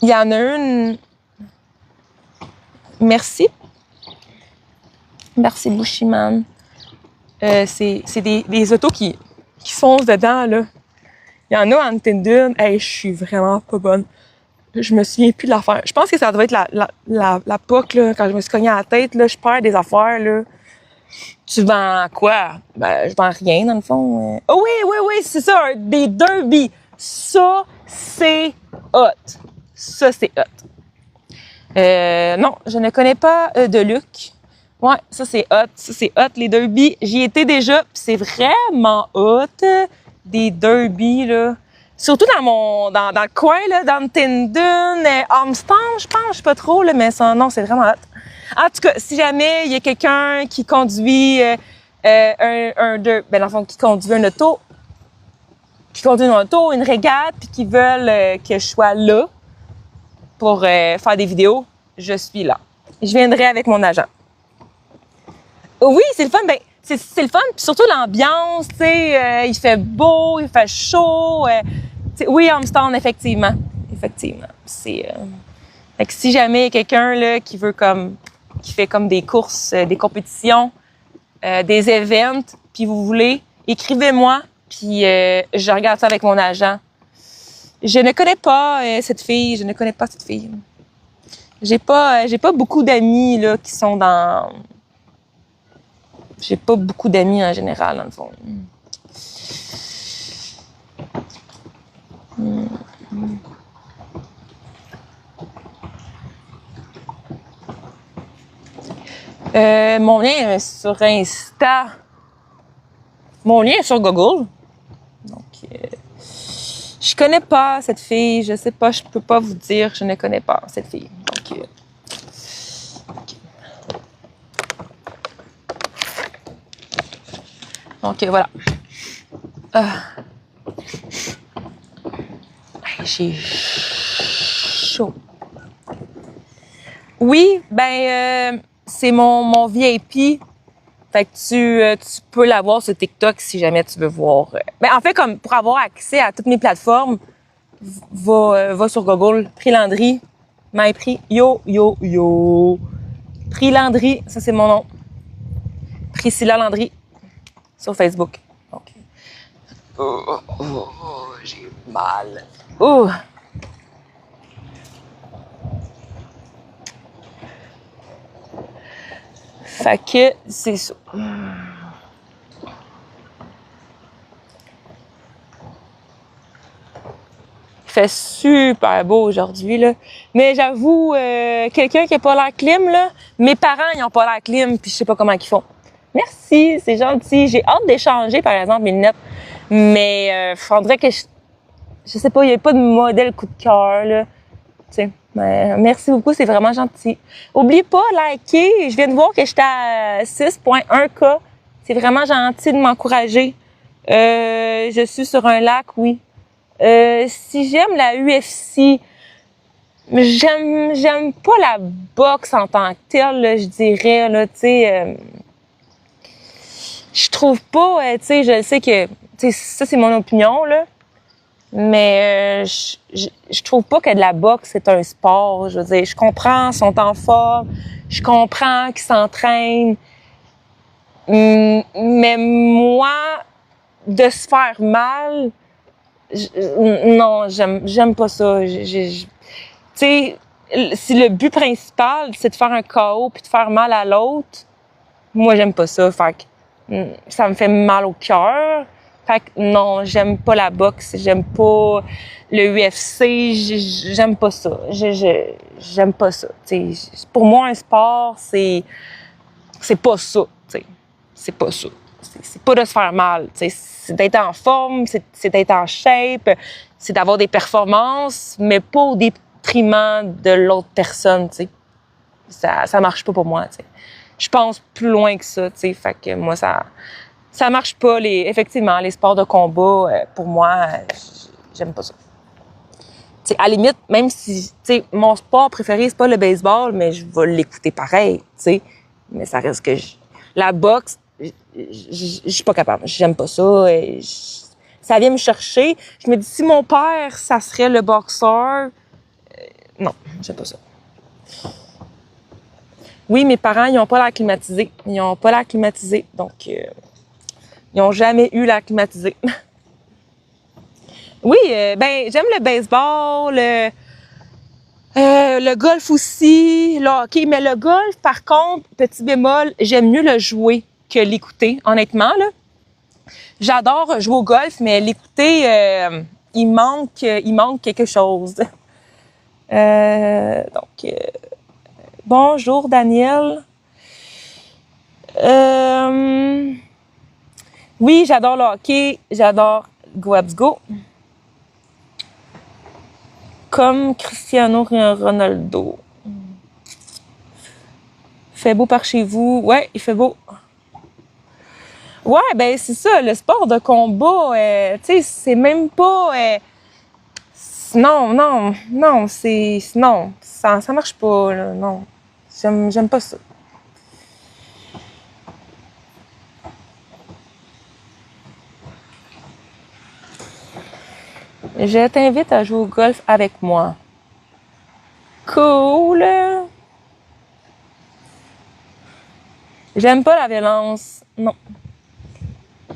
Il y en a une... Merci Bushiman. C'est des autos qui foncent dedans, là. Il y en a en Tinder. Hey, je suis vraiment pas bonne. Je me souviens plus de l'affaire. Je pense que ça doit être la POC, là, quand je me suis cognée à la tête, là, je perds des affaires, là. Tu vends quoi? Ben, je vends rien, dans le fond. Oh oui, c'est ça, des derbies. Ça, c'est hot. Ça, c'est hot. Non, je ne connais pas de Luc. Ouais, ça, c'est hot. Ça, c'est hot, les derbies. J'y étais déjà, pis c'est vraiment hot. Des derbies, là. Surtout dans le coin, là, dans le Tindon, Armstrong, je pense, je sais pas trop, là, mais ça, non, c'est vraiment hot. En tout cas, si jamais il y a quelqu'un qui conduit ben, dans le fond, qui conduit une auto, une régate, puis qui veulent que je sois là pour faire des vidéos, je suis là. Je viendrai avec mon agent. Oui, c'est le fun. Ben, c'est le fun, puis surtout l'ambiance, tu sais, il fait beau, il fait chaud. Oui, Armstrong, effectivement. C'est fait que si jamais il y a quelqu'un là qui fait comme des courses, des compétitions, des events, puis vous voulez, écrivez-moi, puis je regarde ça avec mon agent. Je ne connais pas cette fille, J'ai pas beaucoup d'amis là qui sont dans. J'ai pas beaucoup d'amis en général, dans le fond. Mon lien est sur Insta. Mon lien est sur Google. Donc, je connais pas cette fille. Je sais pas, je peux pas vous dire. Je ne connais pas cette fille. Donc voilà. J'ai chaud. Oui, ben c'est mon VIP. Fait que tu peux l'avoir sur TikTok si jamais tu veux voir. Ben en fait, comme pour avoir accès à toutes mes plateformes, va sur Google, Prix Landry, MyPrix, yo. Prix Landry, ça c'est mon nom. Priscilla Landry sur Facebook. Donc, j'ai mal. Fait que c'est ça. Il fait super beau aujourd'hui, là. Mais j'avoue, quelqu'un qui a pas l'air clim, là, mes parents, ils ont pas l'air clim, puis je sais pas comment ils font. Merci, c'est gentil. J'ai hâte d'échanger, par exemple, mes lunettes. Mais faudrait que je sais pas, il y a pas de modèle coup de cœur, là. Tu sais. Merci beaucoup, c'est vraiment gentil. Oubliez pas, liker. Je viens de voir que j'étais à 6.1K. C'est vraiment gentil de m'encourager. Je suis sur un lac, oui. Si j'aime la UFC, j'aime pas la boxe en tant que telle, là, je dirais, là, tu sais. Je trouve pas, tu sais, je sais que, tu sais, ça c'est mon opinion, là. Mais je trouve pas que de la boxe, c'est un sport. Je veux dire, je comprends, ils sont en forme, je comprends qu'ils s'entraînent. Mais moi, de se faire mal, non, j'aime pas ça. Tu sais, si le but principal, c'est de faire un KO puis de faire mal à l'autre, moi, j'aime pas ça. Fait que ça me fait mal au cœur. Fait que non, j'aime pas la boxe, j'aime pas le UFC, j'aime pas ça. J'aime pas ça. T'sais, pour moi, un sport, c'est pas ça. T'sais. C'est pas ça. C'est pas de se faire mal. T'sais. C'est d'être en forme, c'est d'être en shape, c'est d'avoir des performances, mais pas au détriment de l'autre personne. T'sais. Ça marche pas pour moi. T'sais. Je pense plus loin que ça. T'sais. Fait que moi, ça marche pas, effectivement, les sports de combat, pour moi, j'aime pas ça. T'sais, à la limite, même si, mon sport préféré, c'est pas le baseball, mais je vais l'écouter pareil, t'sais. Mais ça reste que la boxe, je suis pas capable. J'aime pas ça. Ça vient me chercher. Je me dis, si mon père, ça serait le boxeur, non, j'aime pas ça. Oui, mes parents, ils ont pas l'air climatisés. Donc, Ils ont jamais eu l'air climatisé. Oui, ben j'aime le baseball, le golf aussi, le hockey. Mais le golf, par contre, petit bémol, j'aime mieux le jouer que l'écouter, honnêtement, là. J'adore jouer au golf, mais l'écouter, il manque quelque chose. Bonjour Daniel. Oui, j'adore le hockey, j'adore Go Habs Go. Comme Cristiano Ronaldo. Fait beau par chez vous. Ouais, il fait beau. Ouais, ben c'est ça, le sport de combat, tu sais, c'est même pas... non, ça marche pas, là, non. J'aime pas ça. Je t'invite à jouer au golf avec moi. Cool! J'aime pas la violence. Non.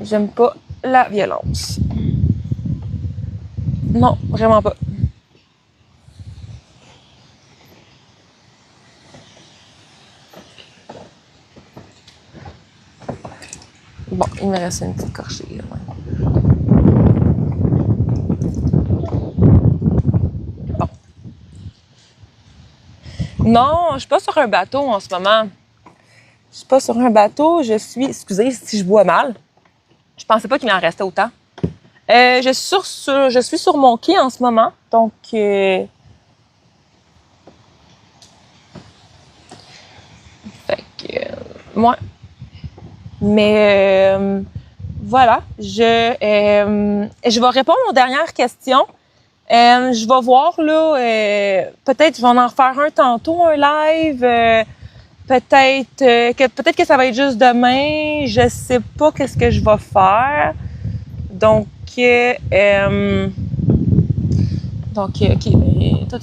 J'aime pas la violence. Non, vraiment pas. Bon, il me reste une petite corchée, là, ouais. Bon. Non, je suis pas sur un bateau en ce moment. Je suis pas sur un bateau, excusez si je bois mal. Je pensais pas qu'il m'en restait autant. Je suis sur mon quai en ce moment, donc fait que moi. Mais voilà, je vais répondre aux dernières questions. Je vais voir là, peut-être je vais en refaire un tantôt, un live. Peut-être que ça va être juste demain. Je sais pas qu'est-ce que je vais faire. Donc, ok, ben, toi, tu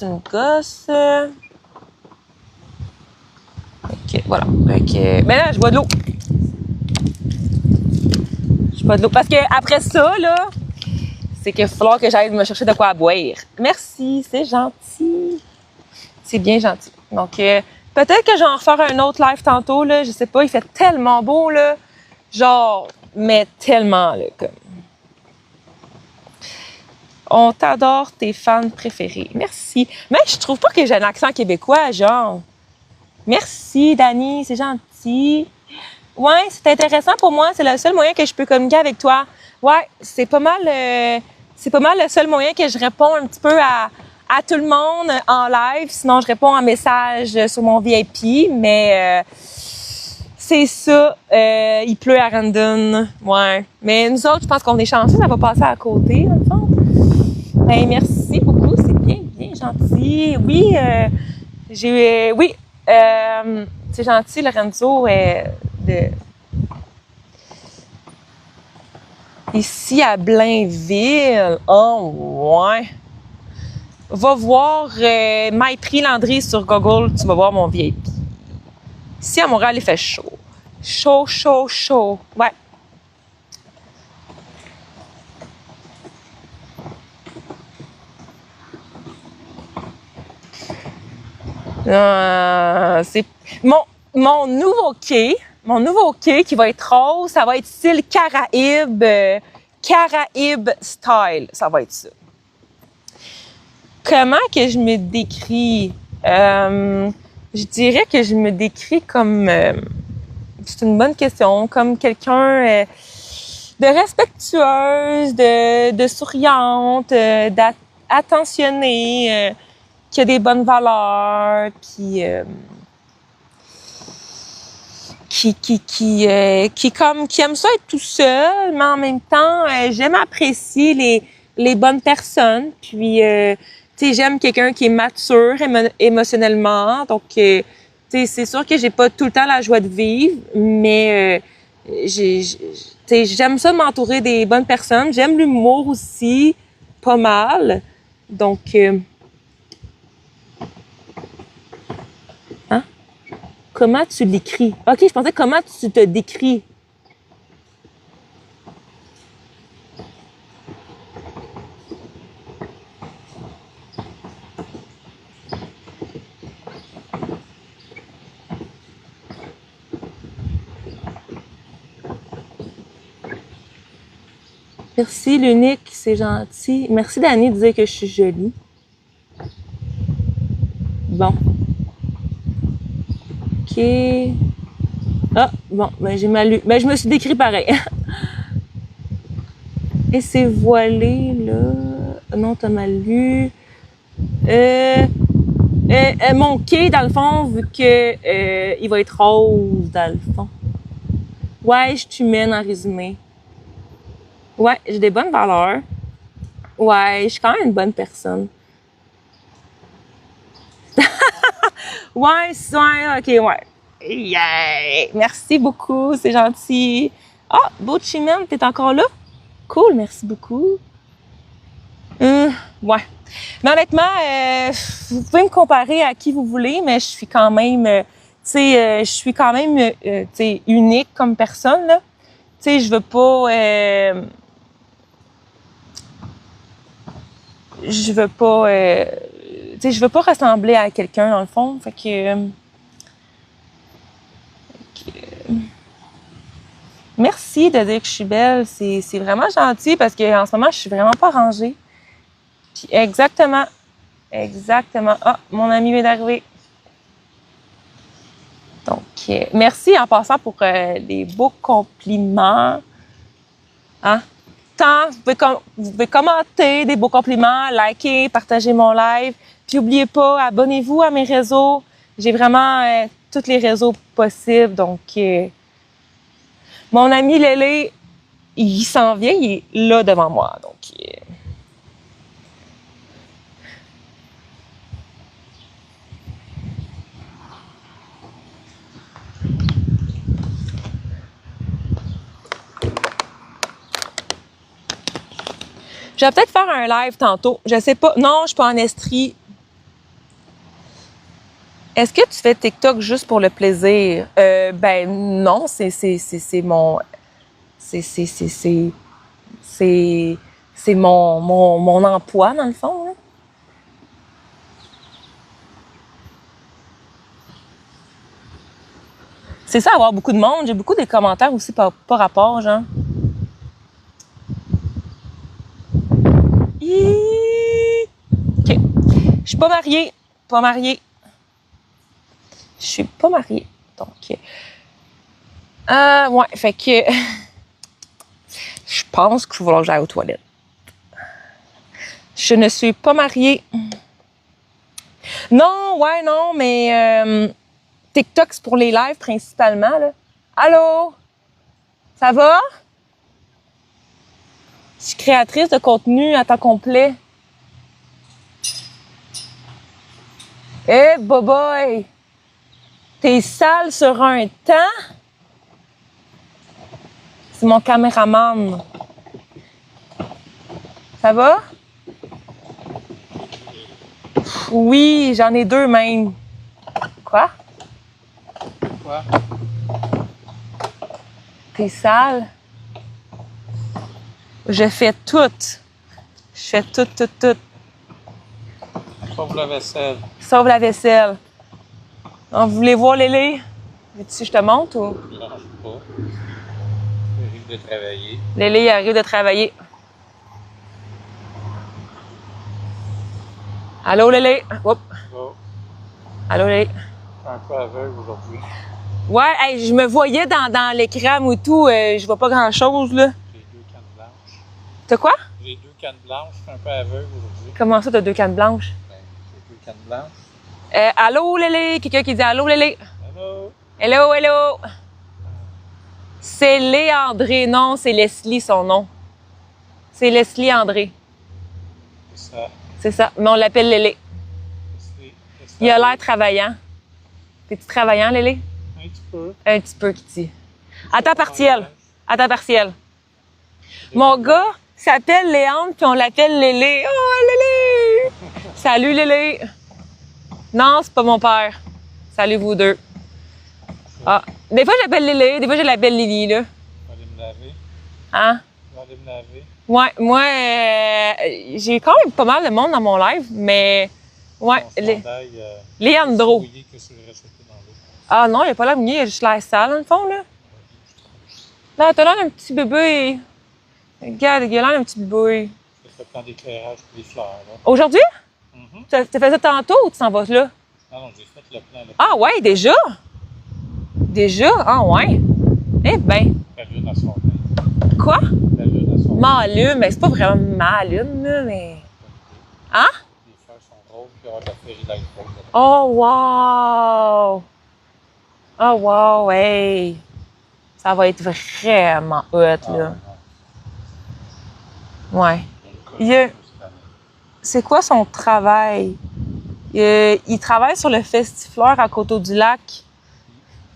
me gosses. Ok, voilà. Ok, mais là, je bois de l'eau. Je bois de l'eau. Parce que après ça, là, c'est qu'il va falloir que j'aille me chercher de quoi boire. Merci, c'est gentil. C'est bien gentil. Donc, peut-être que je vais en refaire un autre live tantôt, là. Je sais pas, il fait tellement beau, là. Genre, mais tellement, là, comme... On t'adore, tes fans préférés. Merci. Mais je trouve pas que j'ai un accent québécois, genre. Merci, Dani, c'est gentil. Ouais, c'est intéressant pour moi. C'est le seul moyen que je peux communiquer avec toi. Ouais, c'est pas mal le seul moyen que je réponds un petit peu à tout le monde en live. Sinon, je réponds en message sur mon VIP. Mais c'est ça. Il pleut à Randon. Ouais. Mais nous autres, je pense qu'on est chanceux. Ça va passer à côté, dans le fond. Ben, merci beaucoup. C'est bien gentil. Oui, c'est gentil, Lorenzo, ici à Blainville. Oh, ouais. Va voir Maîtrie Landry sur Google, tu vas voir mon VIP. Ici à Montréal, il fait chaud. Chaud. Ouais. C'est mon nouveau quai qui va être rose, ça va être style Caraïbe style, ça va être ça. Comment que je me décris? Je dirais que je me décris comme... c'est une bonne question. Comme quelqu'un de respectueuse, de souriante, d'attentionnée, qui a des bonnes valeurs, puis... qui aime ça être tout seul, mais en même temps, j'aime apprécier les bonnes personnes. Puis, tu sais, j'aime quelqu'un qui est mature émotionnellement. Donc, tu sais, c'est sûr que j'ai pas tout le temps la joie de vivre, mais j'aime ça m'entourer des bonnes personnes. J'aime l'humour aussi, pas mal. Donc, comment tu l'écris? OK, je pensais comment tu te décris. Merci, l'unique, c'est gentil. Merci, Dani, de dire que je suis jolie. Bon. OK. Ah, bon, ben j'ai mal lu. Ben, je me suis décrit pareil. Et c'est voilé, là. Non, t'as mal lu. Mon quai, dans le fond, vu que il va être rose, dans le fond. Ouais, je suis humaine, en résumé. Ouais, j'ai des bonnes valeurs. Ouais, je suis quand même une bonne personne. Ouais, ok, ouais. Yeah! Merci beaucoup, c'est gentil. Ah, beau Chimène, t'es encore là? Cool, merci beaucoup. Ouais. Mais honnêtement, vous pouvez me comparer à qui vous voulez, mais je suis quand même, je suis quand même, tu sais, unique comme personne, là. Tu sais, je veux pas, tu sais, je veux pas ressembler à quelqu'un, dans le fond. Fait que merci de dire que je suis belle. C'est vraiment gentil parce qu'en ce moment, je suis vraiment pas rangée. Puis exactement. Ah, mon ami vient d'arriver. Donc, merci en passant pour les beaux compliments. Hein? Vous pouvez commenter des beaux compliments, liker, partager mon live. Puis n'oubliez pas, abonnez-vous à mes réseaux. J'ai vraiment tous les réseaux possibles. Donc, mon ami Lélé, il s'en vient, il est là devant moi. Donc, je vais peut-être faire un live tantôt. Je sais pas. Non, je suis pas en Estrie. Est-ce que tu fais TikTok juste pour le plaisir? Ben non, c'est mon... C'est mon emploi, dans le fond. Là. C'est ça, avoir beaucoup de monde. J'ai beaucoup des commentaires aussi par rapport, genre. OK. Je suis pas mariée. Pas mariée. Je suis pas mariée. Donc, ouais, fait que je pense qu'il va falloir que j'aille aux toilettes. Je ne suis pas mariée. Non, ouais, non, mais TikTok, c'est pour les lives principalement, là. Allô? Ça va? Je suis créatrice de contenu à temps complet. Eh, boboy! T'es sale sur un temps? C'est mon caméraman. Ça va? Oui, j'en ai deux même. Quoi? Quoi? T'es sale? Je fais tout. Je fais tout. Sauf la vaisselle. Sauf la vaisselle. Donc, vous voulez voir Lélé? Veux-tu que je te montre ou? Je ne range pas. J'arrive de travailler. Lélé, il arrive de travailler. Allô, Lélé? Oups. Oh, Allô, Lélé? je suis un peu aveugle aujourd'hui. Ouais, hey, je me voyais dans l'écran ou tout. Je vois pas grand-chose, là. J'ai deux cannes blanches. T'as quoi? J'ai deux cannes blanches. Je suis un peu aveugle aujourd'hui. Comment ça, t'as deux cannes blanches? Ben, j'ai deux cannes blanches. Allô, Lélé? Quelqu'un qui dit allô, Lélé? Allô? Hello! C'est Léandré, non, c'est Leslie, son nom. C'est Leslie André. C'est ça. C'est ça, mais on l'appelle Lélé. C'est Il a l'air travaillant. T'es-tu travaillant, Lélé? un petit peu. Un petit peu, Kitty. À temps partiel. À temps partiel. Mon gars s'appelle Léandre, puis on l'appelle Lélé. Oh, Lélé! Salut, Lélé! Non, c'est pas mon père. Salut, vous deux. Ah, des fois, j'appelle Lélé, des fois, je l'appelle Lily, là. Je vais aller me laver. Hein? Je vais aller me laver. Ouais, moi, j'ai quand même pas mal de monde dans mon live, mais... Ouais, Mon chandail, Léandro. plus mouillé que sur le réchauffé dans l'eau. Ah non, il a pas l'air mouillé, il a juste l'air sale, dans le fond, là. Là, t'as l'air d'un petit bébé. Regarde, il a l'air d'un petit bouille. C'est le plan d'éclairage pour les fleurs, là. Aujourd'hui? Mhm. T'as fait ça tantôt ou tu s'en vas là? Non, non, j'ai fait le plan, là. Ah ouais, déjà? Déjà? Ah ouais. Eh ben, La lune à son bain. quoi? La lune à son bain. Ma lune, mais c'est pas vraiment ma lune, là, mais... Hein? Les fleurs sont roses, puis il y aura de la féerie light rose. Oh wow! Oh wow, hey! Ça va être vraiment hot, là. Ouais. C'est quoi son travail? Il travaille sur le Festifleur à Coteau-du-Lac.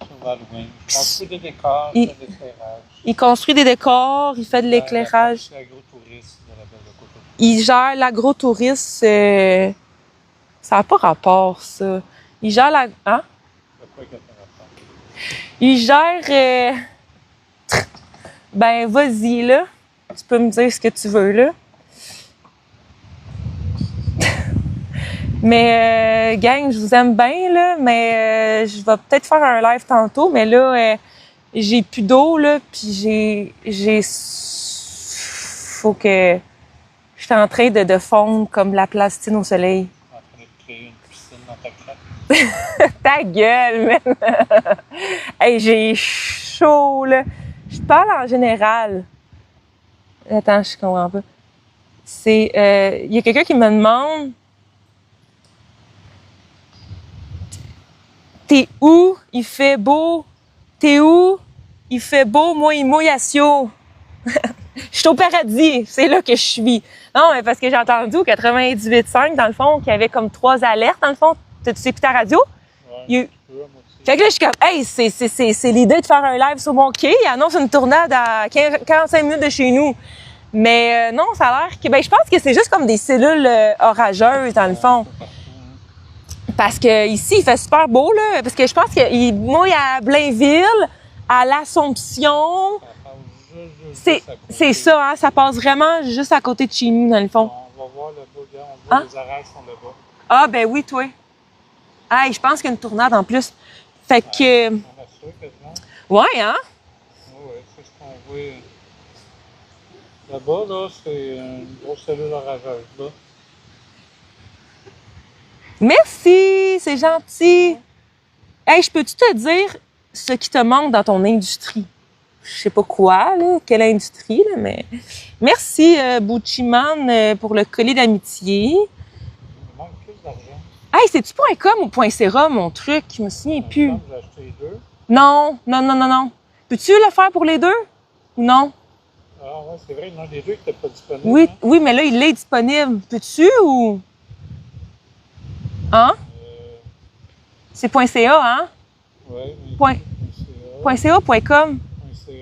Sur Halloween. On fait des décors, Il- fait de l'éclairage. Il construit des décors, il fait de l'éclairage. C'est l'agrotourisme de la belle de Coteau. Il gère l'agrotourisme. Ça n'a pas rapport, ça. Il gère la... Hein? C'est quoi qu'il y a par rapport? Il gère... Ben, vas-y, là. Tu peux me dire ce que tu veux, là. Mais, gang, je vous aime bien, là, mais je vais peut-être faire un live tantôt, mais là, j'ai plus d'eau, là, puis faut que... Je suis en train de fondre comme la plastine au soleil. En train de créer une piscine dans ta craque. Ta gueule, man! Hey, j'ai chaud, là. Je parle en général. Attends, je comprends pas. C'est... y a quelqu'un qui me demande... T'es où? Il fait beau. T'es où? Il fait beau, moi, il mouille à Sio. Je suis au paradis. C'est là que je suis. Non, mais parce que j'ai entendu au 98.5, dans le fond, qu'il y avait comme 3 alertes, dans le fond. Tu sais plus ta radio? Ouais, Il- un petit peu, moi aussi. Fait que là, je suis comme, hey, c'est l'idée de faire un live sur mon quai. Il annonce une tournade à 45 minutes de chez nous. Mais non, ça a l'air que... Ben, je pense que c'est juste comme des cellules orageuses, dans le fond. Partout, hein. Parce que ici, il fait super beau, là. Parce que je pense qu'il mouille à Blainville, à l'Assomption. Ça passe juste C'est, à côté. c'est ça, hein. Ça passe vraiment juste à côté de chez nous, dans le fond. On va voir là-bas, regarde, on voit Hein? les orages sont là-bas. Ah, ben oui, toi. Hey, je pense qu'il y a une tournade en plus. Fait que... On assure quasiment. Ouais, hein? Oui, c'est ce qu'on voit. Là-bas, là, c'est une grosse cellule orageuse, là. Merci, c'est gentil. Hey, je peux-tu te dire ce qui te manque dans ton industrie? Je sais pas quoi, là, quelle industrie, là, mais... Merci, Bouchiman, pour le collier d'amitié. Il manque plus d'argent. Hey, c'est-tu .com ou .ca, mon truc? Je me souviens plus. J'ai acheté les deux. Non, non, non, non, non. Peux-tu le faire pour les deux? Ou non? Ah ouais, c'est vrai, il y en a les deux qui n'étaient pas disponibles. Oui, Hein? oui, mais là, il est disponible. Peux-tu ou... Hein? C'est .ca, hein? Oui, oui. Point- .ca, .com. .ca.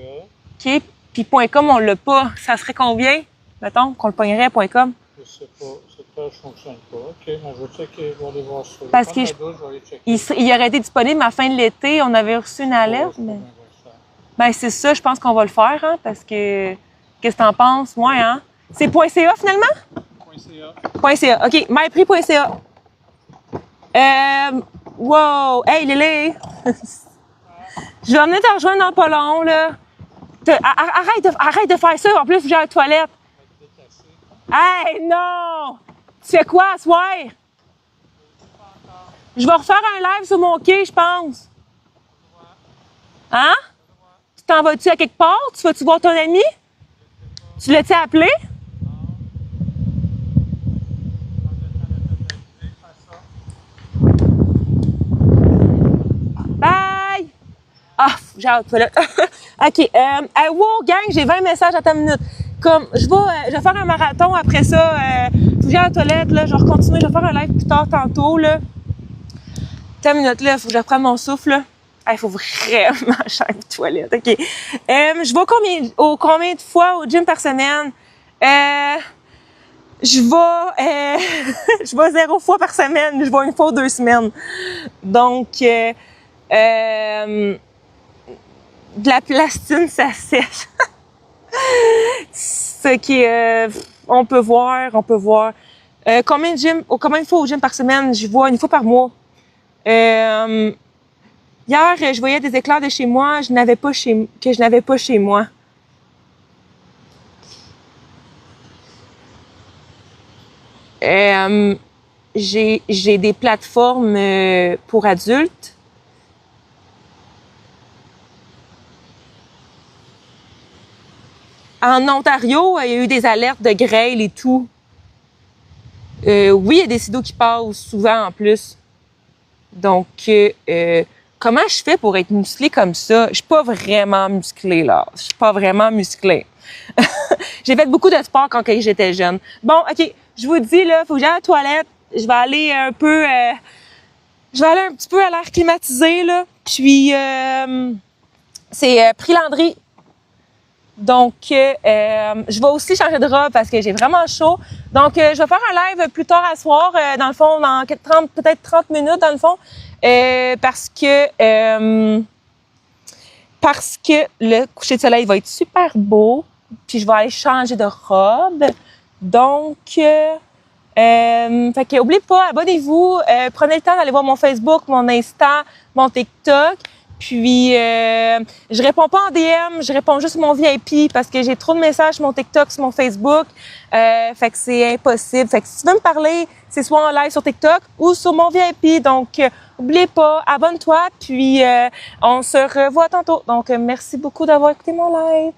OK. Puis .com, on l'a pas. Ça serait combien, mettons, qu'on le pognerait à .com? Je sais pas, cette page ne fonctionne pas. OK, mais je vais checker, je vais aller voir ça. Parce Je que vais je- prendre la douche, je vais aller checker. Il aurait été disponible à la fin de l'été. On avait reçu une alerte, Ouais, mais... c'est pas bien, je vais le faire. Ben, c'est ça, je pense qu'on va le faire, hein, parce que... Qu'est-ce que t'en penses? Ouais, hein? C'est .ca, finalement? .ca. .ca. OK, myprix.ca. Wow! Hey, Lily! Je vais venir te rejoindre dans pas long, là. Arrête de faire ça. En plus, j'ai la toilette. Hey, non! Tu fais quoi, ce soir? Je vais refaire un live sur mon quai, je pense. Hein? Tu t'en vas-tu à quelque part? Tu vas-tu voir ton ami? Tu l'as-tu appelé? Bye! Ah, j'ai hâte, voilà. OK. Wow, gang, j'ai 20 messages à ta minute. Comme, je vais faire un marathon après ça. Faut que j'aille à la toilette, là. Je vais continuer. Je vais faire un live plus tard, tantôt, là. Ta minute, là. Faut que je reprenne mon souffle, là. Il faut vraiment que j'aille aux toilettes. OK. Je vais combien de fois au gym par semaine? Je vais, je vais 0 fois par semaine. Je vais 1 fois ou 2 semaines. Donc, de la plastine, ça sèche. Ce qui est, on peut voir. Combien de fois au gym par semaine? Je vois 1 fois par mois. Hier, je voyais des éclairs de chez moi que je n'avais pas chez moi. J'ai des plateformes pour adultes. En Ontario, il y a eu des alertes de grêle et tout. Oui, il y a des sidos qui passent souvent en plus. Donc, comment je fais pour être musclée comme ça? Je suis pas vraiment musclée, là. Je suis pas vraiment musclée. J'ai fait beaucoup de sport quand j'étais jeune. Bon, OK, je vous dis, là, faut que j'aille à la toilette. Je vais aller un peu... je vais aller un petit peu à l'air climatisé, là. Puis, c'est Prix Landry. Donc, je vais aussi changer de robe parce que j'ai vraiment chaud. Donc, je vais faire un live plus tard à soir, dans le fond, dans peut-être 30 minutes, dans le fond, parce que le coucher de soleil va être super beau. Puis, je vais aller changer de robe. Donc, fait que, oubliez pas, abonnez-vous, prenez le temps d'aller voir mon Facebook, mon Insta, mon TikTok. Puis, je réponds pas en DM, je réponds juste sur mon VIP parce que j'ai trop de messages sur mon TikTok, sur mon Facebook. Fait que c'est impossible. Fait que si tu veux me parler, c'est soit en live sur TikTok ou sur mon VIP. Donc, oubliez pas, abonne-toi. Puis, on se revoit tantôt. Donc, merci beaucoup d'avoir écouté mon live.